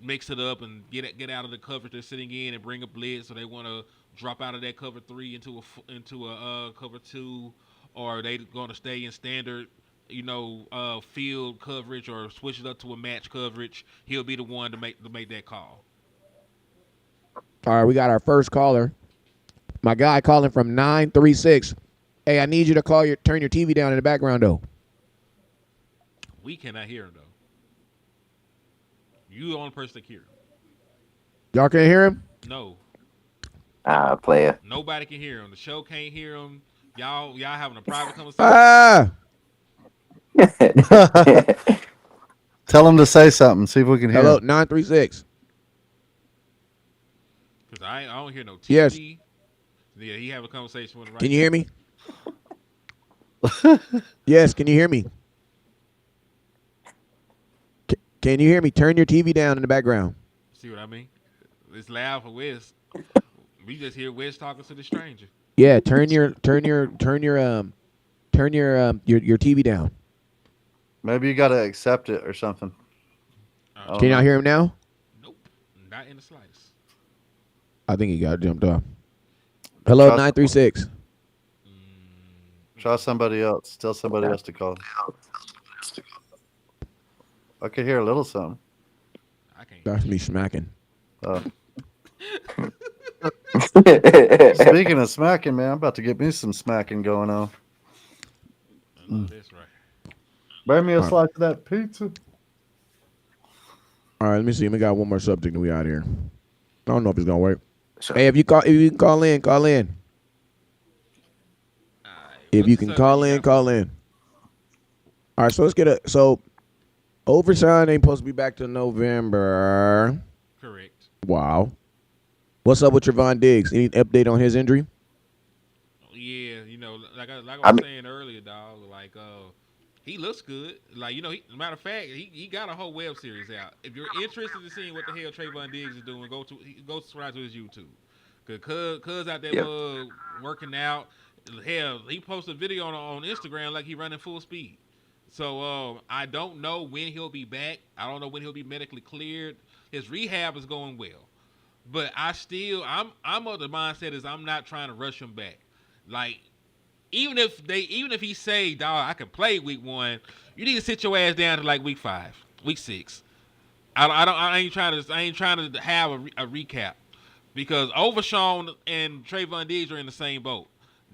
mix it up and get out of the coverage they're sitting in and bring a blitz, so they want to drop out of that cover three into a cover two, or they going to stay in standard, field coverage or switch it up to a match coverage. He'll be the one to make that call. All right, we got our first caller. My guy calling from 936. Hey, I need you to turn your TV down in the background though. We cannot hear him though. You the only person that can hear him. Y'all can't hear him? No, Player. nobody can hear him. The show can't hear him. Y'all having a private conversation. Ah! Tell him to say something. See if we can hear Hello, him. 936. Cause I don't hear no Yes. TV. Yeah, he have a conversation with him right Can you now. hear me? Yes, can you hear me? Can you hear me? Turn your TV down in the background. See what I mean? It's loud for Wes. We just hear Wes talking to the stranger. Yeah, turn your TV down. Maybe you got to accept it or something. I Uh, don't Can y'all know. hear him now? nope, not in the slightest. I think he got jumped off. Hello, Try, 936. try somebody else. Tell somebody else to call. I could hear a little something. I can't That's hear me shit. smacking. Uh, speaking of smacking, man, I'm about to get me some smacking going on. I know that's right. Bring me a All right. slice of that pizza. All right, let me see. We got one more subject and we out here. I don't know if it's gonna work. So, Hey, if you can call in, call in. Alright, If what's you the can subject call you in, got call for me? in. All right, so let's get Overshawn ain't supposed to be back till November. Correct. Wow. What's up with Trevon Diggs? Any update on his injury? Yeah, like I I was mean, saying earlier, dog. Like, he looks good. Like, matter of fact, he got a whole web series out. If you're interested in seeing what the hell Trayvon Diggs is doing, go subscribe to his YouTube. Cause out there yeah, mug working out. Hell, he posted a video on Instagram like he running full speed. So I don't know when he'll be back. I don't know when he'll be medically cleared. His rehab is going well, but I'm of the mindset is I'm not trying to rush him back. Like even if he say, dog, I can play week one, you need to sit your ass down to like week five, week six. I ain't trying to have a recap because Overshawn and Trayvon Diggs are in the same boat.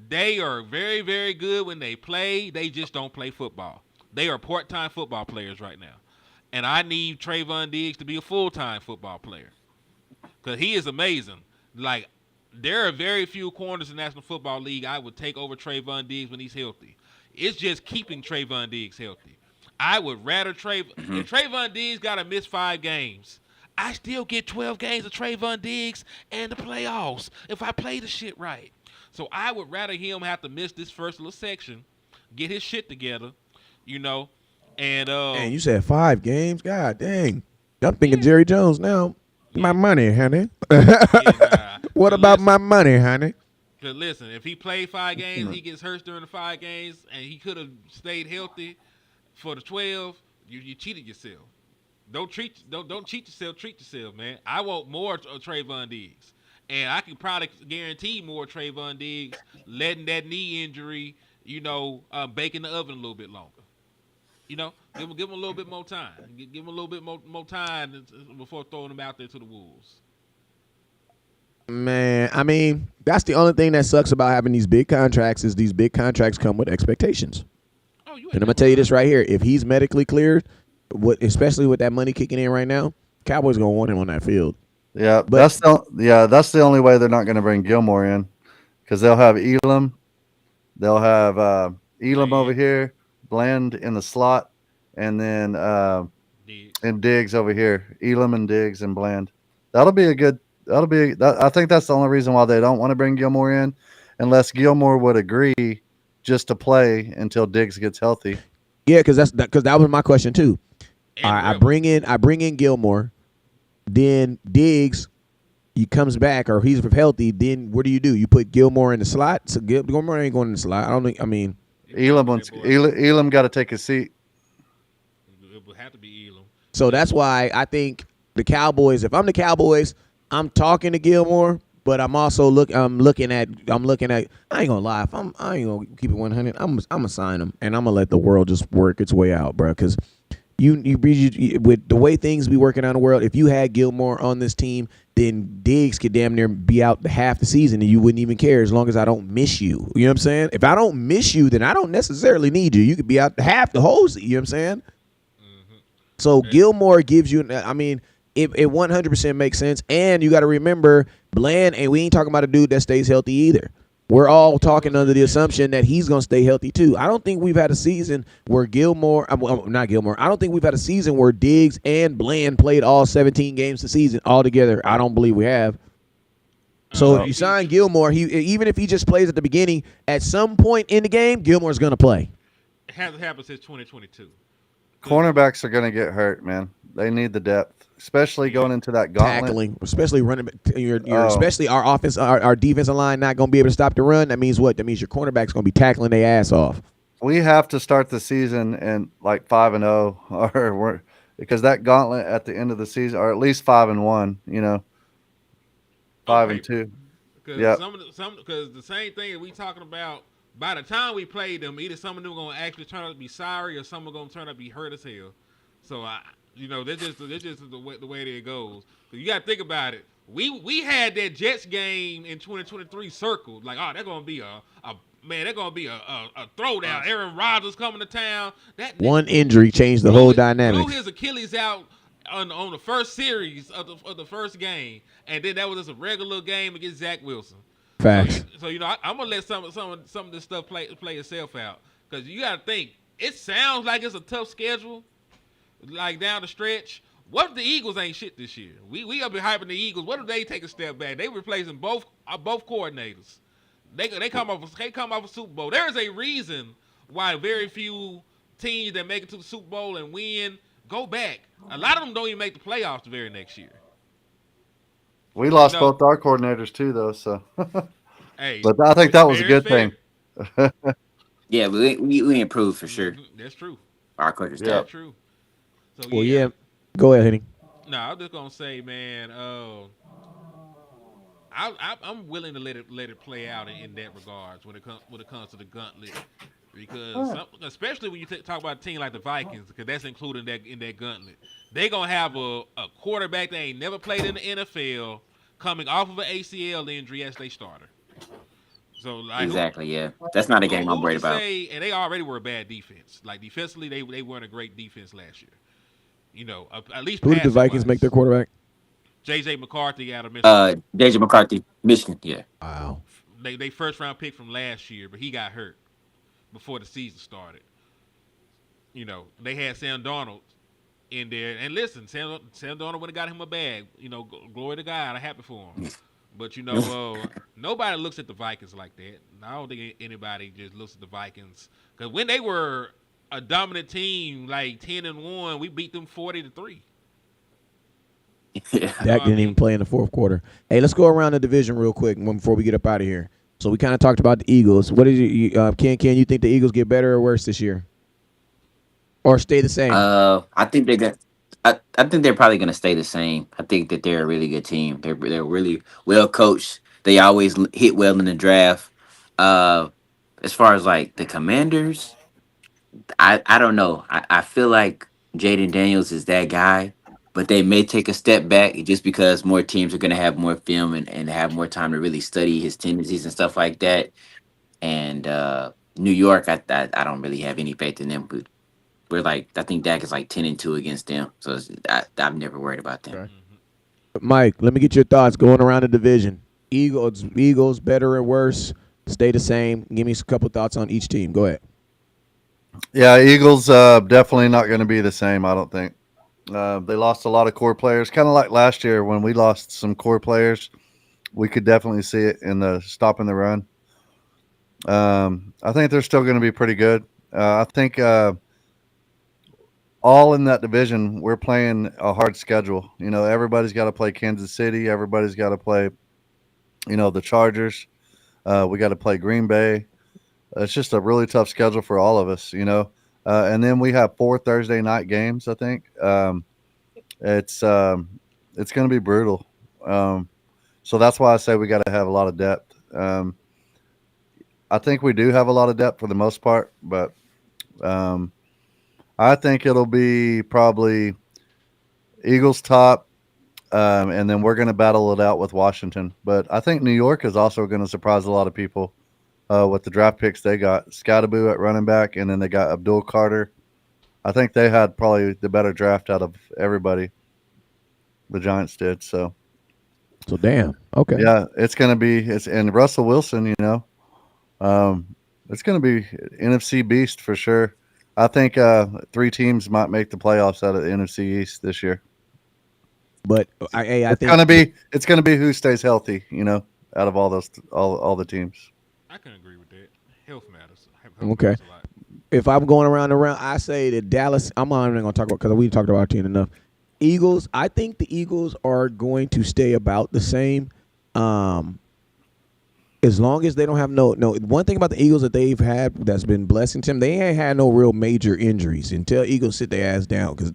They are very, very good when they play. They just don't play football. They are part-time football players right now. And I need Trayvon Diggs to be a full-time football player because he is amazing. Like, there are very few corners in the National Football League I would take over Trayvon Diggs when he's healthy. It's just keeping Trayvon Diggs healthy. I would rather Hmm. if Trayvon Diggs got to miss 5 games, I still get 12 games of Trayvon Diggs and the playoffs if I play the shit right. So I would rather him have to miss this first little section, get his shit together, you know, and And you said 5 games? God dang. I'm thinking yeah, Jerry Jones now. My yeah, money, honey. yeah, nah. What Cause about my listen, money, honey? cause listen, if he played 5 games, he gets hurt during the 5 games, and he could have stayed healthy for the 12. You cheated yourself. Don't cheat yourself. Treat yourself, man. I want more of Trayvon Diggs, and I can probably guarantee more Trayvon Diggs letting that knee injury, bake in the oven a little bit longer. Give him a little bit more time. Give him a little bit more time before throwing him out there to the wolves. Man, I mean, that's the only thing that sucks about having these big contracts is these big contracts come with expectations. Oh, you And ain't I'm gonna never tell you this lying. right here: if he's medically cleared, especially with that money kicking in right now, Cowboys gonna want him on that field. Yeah, But that's the only way they're not going to bring Gilmore in because they'll have Elam, they'll have Elam over Bland, here, Bland in the slot, and then Diggs. and Diggs over here, Elam and Diggs and Bland. That'll be a good. That'll be. I think that's the only reason why they don't want to bring Gilmore in, unless Gilmore would agree just to play until Diggs gets healthy. yeah, because that was my question too. And I Rebel. bring in Gilmore, then Diggs he comes back or he's healthy. Then what do? You put Gilmore in the slot. So Gilmore ain't going in the slot. I don't think. I mean, You gotta put that boy in the slot. Elam got to take a seat. It would have to be Elam. so Cause that's why I think the Cowboys. If I'm the Cowboys, I'm talking to Gilmore, but I'm also looking at. I ain't gonna lie. I ain't gonna keep it 100. I'm gonna sign him, and I'm gonna let the world just work its way out, bro. Because with the way things be working on the world, if you had Gilmore on this team, then Diggs could damn near be out half the season, and you wouldn't even care as long as I don't miss you. You know what I'm saying? If I don't miss you, then I don't necessarily need you. You could be out half the whole season. You know what I'm saying? So hey, Gilmore gives you. I mean, it 100% makes sense. And you got to remember, Bland, and we ain't talking about a dude that stays healthy either. We're all talking under the assumption that he's going to stay healthy too. I don't think we've had a season where not Gilmore. I don't think we've had a season where Diggs and Bland played all 17 games the season all together. I don't believe we have. So if No. you he sign Gilmore, even if he just plays at the beginning, at some point in the game, Gilmore's going to play. it hasn't happened since 2022. Cause Cornerbacks are going to get hurt, man. They need the depth, especially yeah, going into that gauntlet. Tackling, especially running. Oh, Especially our offense, our defensive line not going to be able to stop the run. That means what? That means your cornerback's going to be tackling their ass off. we have to start the season and like 5-0, or because that gauntlet at the end of the season, or at least 5-1. on Five and paper. two. Because Yep. because the same thing that we talking about. By the time we played them, either some of them gonna actually turn out to be sorry, or some are gonna turn out to be hurt as hell. So that's just the way that it goes. So you gotta think about it. We had that Jets game in 2023 circled. Like, oh, they're gonna be a man. They're gonna be a throwdown. Aaron Rodgers coming to town. That nigga One injury changed the whole blew dynamics. his Achilles out on the first series of the first game, and then that was just a regular game against Zach Wilson. Facts. I'm gonna let some of this stuff play itself out because you gotta think. It sounds like it's a tough schedule, like down the stretch. What if the Eagles ain't shit this year? We gonna be hyping the Eagles. What if they take a step back? They replacing both coordinators. They come off a Super Bowl. There is a reason why very few teams that make it to the Super Bowl and win go back. A lot of them don't even make the playoffs the very next year. We You lost know, both our coordinators too, though. So, hey, but I think that was a fair is good fair. thing. Yeah, we improved for sure. That's true. Our coaching Yeah. staff. That's true. So Well, yeah. yeah. Go ahead, Henny. No, I'm just gonna say, man. I'm willing to let it play out in that regards when it comes to the gauntlet, because especially when you talk about a team like the Vikings, because that's included in that gauntlet. They gonna have a quarterback that ain't never played in the NFL coming off of an ACL injury as they starter. So like Exactly. Yeah, that's not a game I'm who's worried to about. say? And they already were a bad defense. Like defensively, they weren't a great defense last year. At least Who did the passing Vikings make their wise. quarterback? J.J. McCarthy out of Michigan. JJ McCarthy, Michigan. Yeah. Wow. They first round pick from last year, but he got hurt before the season started. They had Sam Darnold in there, and listen, Sam Darnold would have got him a bag. Glory to God, I'm happy for him. But nobody looks at the Vikings like that. I don't think anybody just looks at the Vikings because when they were a dominant team, like 10-1, we beat them 40-3. Yeah. Dak I didn't even mean, play in the fourth quarter. Hey, let's go around the division real quick before we get up out of here. So we kind of talked about the Eagles. What did Ken? You think the Eagles get better or worse this year, or stay the same? I think they're gonna. I think they're probably gonna stay the same. I think that they're a really good team. They're really well coached. They always hit well in the draft. Uh, as far as like the Commanders, I don't know. I feel like Jaden Daniels is that guy, but they may take a step back just because more teams are gonna have more film and have more time to really study his tendencies and stuff like that. And New York, I don't really have any faith in them. We're like, I think Dak is like 10-2 against them, so I'm never worried about them. Okay. Mike, let me get your thoughts going around the division. Eagles, better or worse? Stay the same. Give me a couple thoughts on each team. Go ahead. Yeah, Eagles definitely not going to be the same. I don't think they lost a lot of core players, kind of like last year when we lost some core players. We could definitely see it in the stopping the run. I think they're still going to be pretty good. I think all in that division, we're playing a hard schedule. Everybody's got to play Kansas City. Everybody's got to play, the Chargers. We got to play Green Bay. It's just a really tough schedule for all of us. And then we have 4 Thursday night games. I think it's going to be brutal. So that's why I say we got to have a lot of depth. I think we do have a lot of depth for the most part, but I think it'll be probably Eagles top, and then we're going to battle it out with Washington. But I think New York is also going to surprise a lot of people with the draft picks they got. Scattaboo at running back, and then they got Abdul Carter. I think they had probably the better draft out of everybody. The Giants did. So damn. Okay. yeah, it's going to be and Russell Wilson. It's going to be NFC beast for sure. I think 3 teams might make the playoffs out of the NFC East this year. But I It's think gonna be who stays healthy. Out of all those all the teams. I can agree with that. Health matters. Health okay. matters a lot. If I'm going around, I say that Dallas. I'm not even going to talk about because we talked about our team enough. Eagles. I think the Eagles are going to stay about the same. As long as they don't have no. One thing about the Eagles that they've had that's been blessing them, they ain't had no real major injuries until Eagles sit their ass down because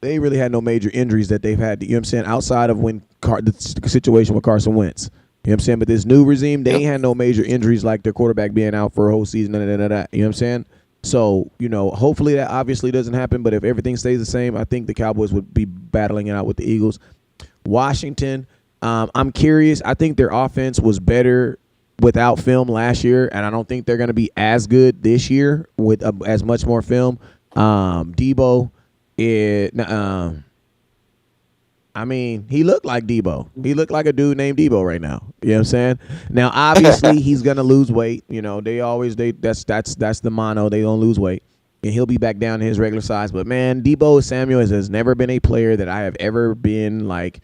they really had no major injuries that they've had. You know what I'm saying? Outside of when the situation with Carson Wentz. You know what I'm saying? But this new regime, they ain't had no major injuries like their quarterback being out for a whole season. You know what I'm saying? So, hopefully that obviously doesn't happen. But if everything stays the same, I think the Cowboys would be battling it out with the Eagles. Washington, I'm curious. I think their offense was better without film last year, and I don't think they're going to be as good this year with as much more film. Debo, he looked like Debo. He looked like a dude named Debo right now. You know what I'm saying? Now, obviously, he's gonna lose weight. That's the mono. They gonna lose weight, and he'll be back down to his regular size. But man, Debo Samuel has never been a player that I have ever been like.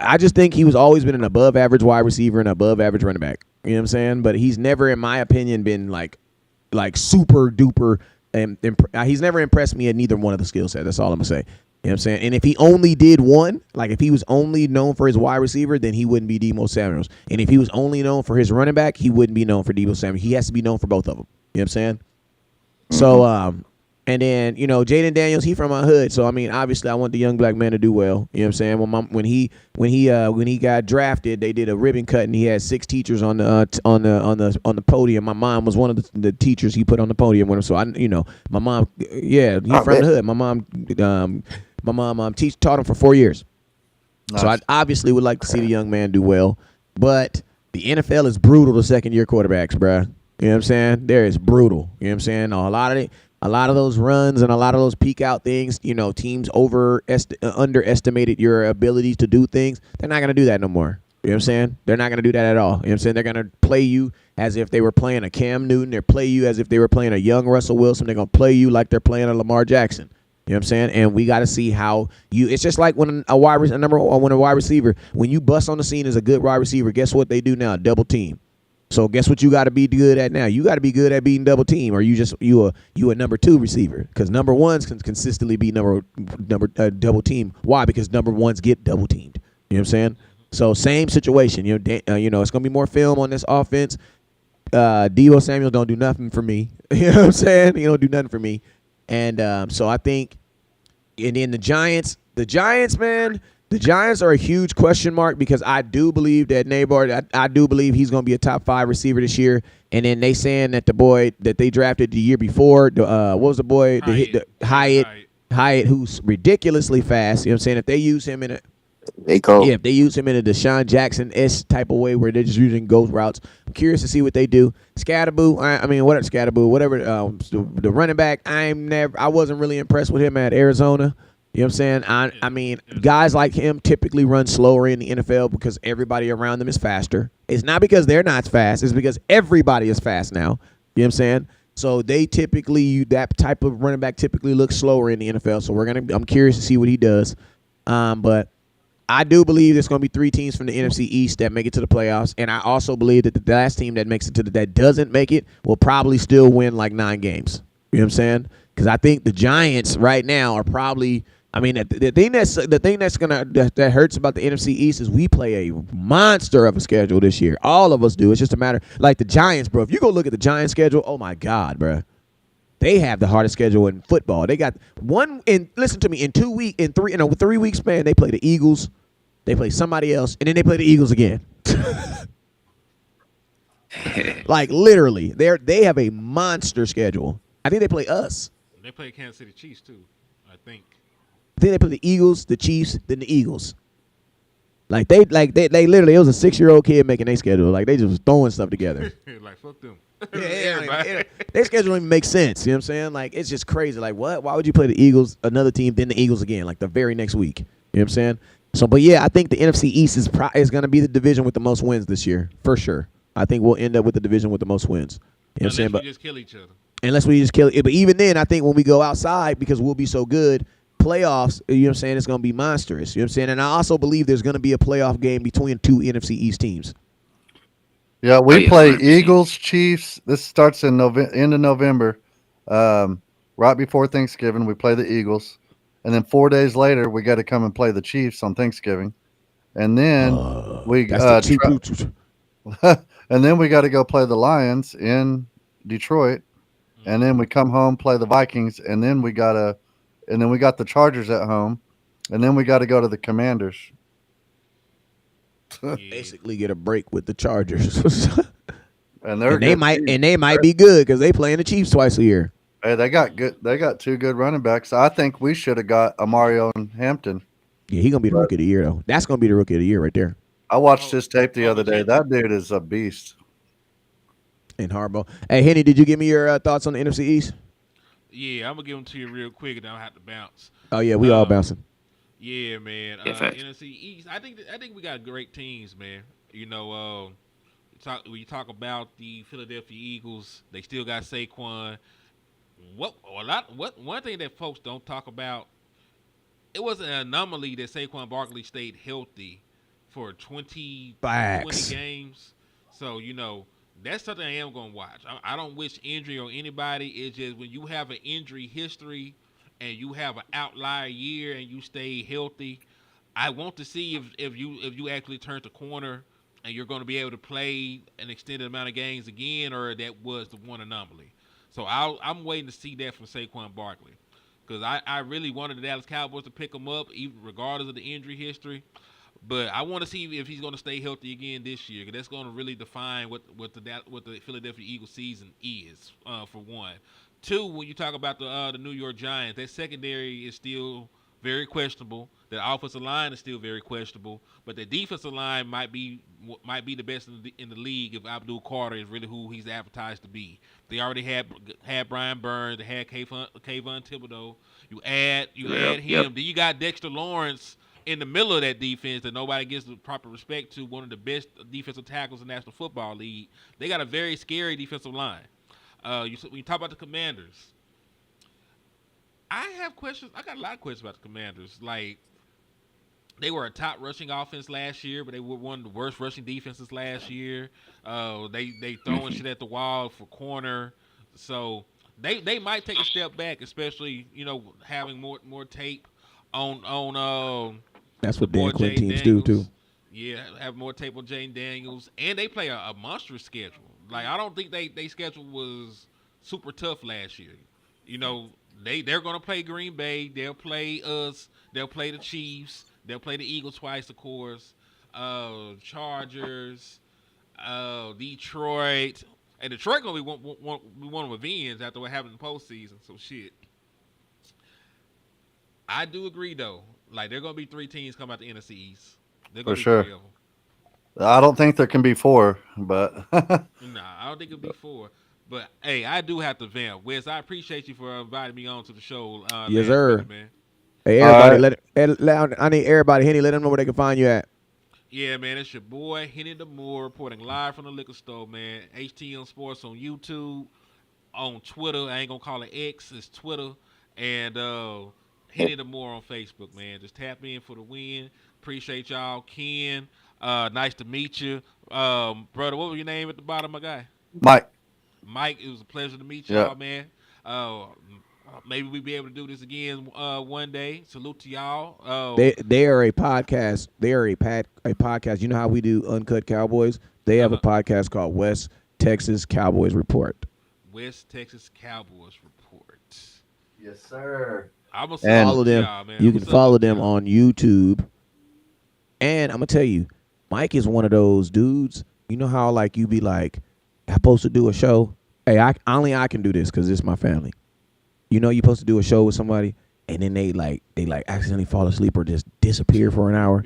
I just think he was always been an above average wide receiver and above average running back. You know what I'm saying? But he's never, in my opinion, been like super duper. And he's never impressed me at neither one of the skill sets. That's all I'm gonna say. You know what I'm saying? And if he only did one, like if he was only known for his wide receiver, then he wouldn't be Debo Samuels. And if he was only known for his running back, he wouldn't be known for Debo Samuels. He has to be known for both of them. You know what I'm saying? Mm-hmm. So, and then, Jaden Daniels, he from my hood. So, obviously I want the young black man to do well. You know what I'm saying? When he got drafted, they did a ribbon cut and he had 6 teachers on the podium. My mom was one of the teachers he put on the podium with him. So my mom, yeah, he from the hood. My mom taught him for 4 years. Nice. So I obviously would like to see the young man do well. But The NFL is brutal to second year quarterbacks, bruh. You know what I'm saying? There is brutal. You know what I'm saying? A lot of those runs and a lot of those peak out things, teams underestimated your abilities to do things. They're not gonna do that no more. You know what I'm saying? They're not gonna do that at all. You know what I'm saying? They're gonna play you as if they were playing a Cam Newton. They're play you as if they were playing a young Russell Wilson. They're gonna play you like they're playing a Lamar Jackson. You know what I'm saying? And we got to see how you. It's just like when when a wide receiver, when you bust on the scene as a good wide receiver, guess what they do now? Double team. So guess what you got to be good at now? You got to be good at beating double team, or you a number two receiver, because number ones can consistently be number double team. Why? Because number ones get double teamed. You know what I'm saying? So same situation. It's gonna be more film on this offense. Deebo Samuel don't do nothing for me. You know what I'm saying? He don't do nothing for me. And so I think, and then the Giants, man, the Giants are a huge question mark, because I do believe that Nabor, I do believe he's going to be a top 5 receiver this year. And then they saying that the boy that they drafted the year before, what was the boy? Hyatt, who's ridiculously fast. You know what I'm saying? If they use him in a They cold. Yeah, if they use him in a Deshaun Jackson-esque type of way where they're just using ghost routes, I'm curious to see what they do. Scatterboo, whatever, the running back, I wasn't really impressed with him at Arizona. You know what I'm saying? I mean, guys like him typically run slower in the NFL because everybody around them is faster. It's not because they're not fast. It's because everybody is fast now. You know what I'm saying? So that type of running back typically looks slower in the NFL. So I'm curious to see what he does. But I do believe there's going to be 3 teams from the NFC East that make it to the playoffs, and I also believe that the last team that makes it that doesn't make it will probably still win like 9 games. You know what I'm saying? Because I think the Giants right now are probably. I mean, the thing that hurts about the NFC East is we play a monster of a schedule this year. All of us do. It's just a matter like the Giants, bro. If you go look at the Giants schedule, oh my God, bro. They have the hardest schedule in football. They got listen to me, in 3 weeks, man, they play the Eagles, they play somebody else, and then they play the Eagles again. Like literally, they have a monster schedule. I think they play us. They play Kansas City Chiefs too, I think. I think they play the Eagles, the Chiefs, then the Eagles. Like they literally, it was a 6-year-old kid making their schedule. Like they just was throwing stuff together. Like fuck them. Their schedule don't even make sense. You know what I'm saying? Like it's just crazy. Like what? Why would you play the Eagles, another team, then the Eagles again, like the very next week? You know what I'm saying? So, but yeah, I think the NFC East is going to be the division with the most wins this year for sure. I think we'll end up with the division with the most wins. You know what I'm saying? Unless we just kill each other. Unless we just kill it. But even then, I think when we go outside, because we'll be so good, playoffs, you know what I'm saying, it's going to be monstrous. You know what I'm saying? And I also believe there's going to be a playoff game between 2 NFC East teams. Yeah, we yeah, play 100%. Eagles, Chiefs. This starts in end of November, right before Thanksgiving. We play the Eagles, and then 4 days later, we got to come and play the Chiefs on Thanksgiving, and then and then we got to go play the Lions in Detroit, and then we come home, play the Vikings, and then we got the Chargers at home, and then we got to go to the Commanders. Basically get a break with the Chargers. And they might be good because they playing the Chiefs twice a year. Hey, they got 2 good running backs. I think we should have got Amario and Hampton. Yeah, he gonna be the rookie of the year though. That's gonna be the rookie of the year right there. I watched his tape the other day. That dude is a beast. And Harbaugh. Hey, Henny, did you give me your thoughts on the NFC East? Yeah, I'm gonna give them to you real quick, and then I'll have to bounce. Oh yeah, we all bouncing. Yeah, man. facts. NFC East. I think we got great teams, man. You know, when you talk about the Philadelphia Eagles, they still got Saquon. One thing that folks don't talk about, it was an anomaly that Saquon Barkley stayed healthy for 20 games. So, that's something I am going to watch. I don't wish injury on anybody. It's just when you have an injury history and you have an outlier year and you stay healthy, I want to see if you actually turn the corner and you're going to be able to play an extended amount of games again, or that was the one anomaly. So I'm waiting to see that from Saquon Barkley, because I really wanted the Dallas Cowboys to pick him up, even regardless of the injury history. But I want to see if he's going to stay healthy again this year, because that's going to really define what the Philadelphia Eagles season is, for one. 2, when you talk about the New York Giants, their secondary is still very questionable. The offensive line is still very questionable, but the defensive line might be the best in the league if Abdul Carter is really who he's advertised to be. They already had Brian Burns, they had Kayvon Thibodeau. You add Yep. him. Then you got Dexter Lawrence in the middle of that defense that nobody gives the proper respect to. One of the best defensive tackles in the National Football League. They got a very scary defensive line. When you talk about the Commanders, I have questions. I got a lot of questions about the Commanders. Like, they were a top rushing offense last year, but they were one of the worst rushing defenses last year. They throwing shit at the wall for corner, so they might take a step back, especially having more tape on That's the what Dan boy Quinn Jay teams do too. Daniels. Yeah, have more tape on Jane Daniels, and they play a monstrous schedule. Like, I don't think they schedule was super tough last year. You know, they're gonna play Green Bay. They'll play us. They'll play the Chiefs. They'll play the Eagles twice, of course. Chargers, Detroit. And Detroit gonna be one of revenge after what happened in the postseason. So shit. I do agree though. Like, they're gonna be three teams come out the NFC East. They're For gonna be sure. three of them. I don't think there can be four, but Nah, I don't think it'll be four. But hey, I do have to vamp. Wes, I appreciate you for inviting me on to the show Yes, last sir. week, man. Hey, all everybody, right. I need everybody, Henny, let them know where they can find you at. Yeah, man, it's your boy Henny the Moore reporting live from the liquor store, man. HTM Sports on YouTube, on Twitter. I ain't gonna call it X, it's Twitter, and Henny the Moore on Facebook, man. Just tap in for the win. Appreciate y'all, Ken. Nice to meet you, brother. What was your name at the bottom, my guy? Mike. Mike. It was a pleasure to meet Yeah. y'all, man. Maybe we'll be able to do this again one day. Salute to y'all. They are a podcast. They are a podcast. You know how we do Uncut Cowboys? They have a Uh-huh. podcast called West Texas Cowboys Report. West Texas Cowboys report. Yes, sir. I'm gonna And- Follow them. y'all, man. You I'ma can sub follow up to them y'all. on YouTube. And I'm gonna tell you, Mike is one of those dudes. You know how like you be like, I'm supposed to do a show. Hey, I can do this because it's my family. You know, you're supposed to do a show with somebody, and then they accidentally fall asleep or just disappear for an hour.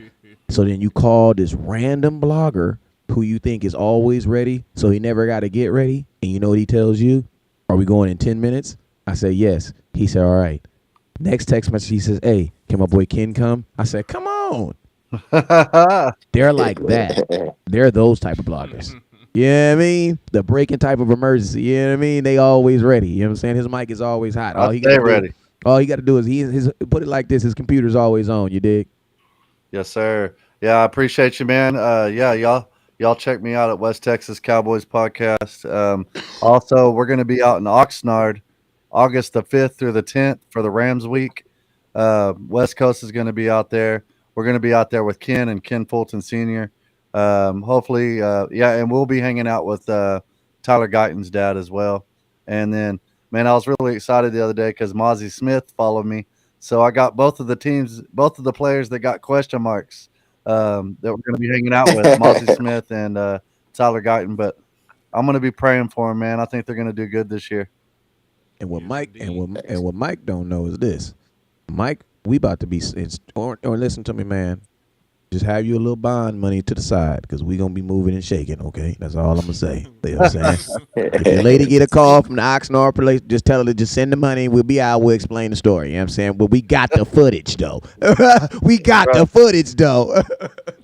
So then you call this random blogger who you think is always ready, so he never got to get ready. And you know what he tells you? Are we going in 10 minutes? I say yes. He said, all right. Next text message, he says, hey, can my boy Ken come? I said, come on. They're like that. They're those type of bloggers. Yeah, I mean, the breaking type of emergency. Yeah, I mean, they always ready. You know what I'm saying? His mic is always hot. I stay ready. All he got to do is his put it like this: his computer's always on. You dig? Yes, sir. Yeah, I appreciate you, man. Yeah, y'all check me out at West Texas Cowboys Podcast. Also, we're going to be out in Oxnard, August the 5th through the 10th for the Rams week. West Coast is going to be out there. We're going to be out there with Ken and Ken Fulton Sr. Hopefully, yeah, and we'll be hanging out with Tyler Guyton's dad as well. And then, man, I was really excited the other day because Mozzie Smith followed me. So I got both of the players that got question marks that we're going to be hanging out with, Mozzie Smith and Tyler Guyton. But I'm going to be praying for them, man. I think they're going to do good this year. And what Yes, Mike indeed. and what Mike don't know is this: Mike, we about to be or listen to me, man. Just have you a little bond money to the side because we gonna be moving and shaking. Okay, that's all I'm gonna say. You know what I'm saying? If your lady get a call from the Oxnard police, just tell her to just send the money. We'll be out. We'll explain the story. You know what I'm saying? But we got the footage though. We got the footage though.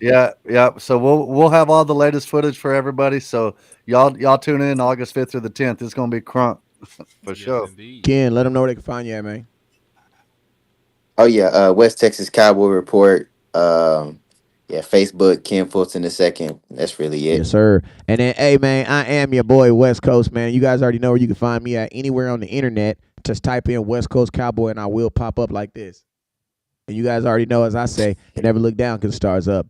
Yeah. So we'll have all the latest footage for everybody. So y'all tune in August 5th through the 10th. It's gonna be crunk for Yes, sure. indeed. Ken, let them know where they can find you at, man. Oh yeah, West Texas Cowboy Report. Yeah, Facebook, Ken Fulton the second. That's really it. Yes, sir. And then, hey, man, I am your boy, West Coast, man. You guys already know where you can find me at anywhere on the internet. Just type in West Coast Cowboy, and I will pop up like this. And you guys already know, as I say, never look down because the stars up.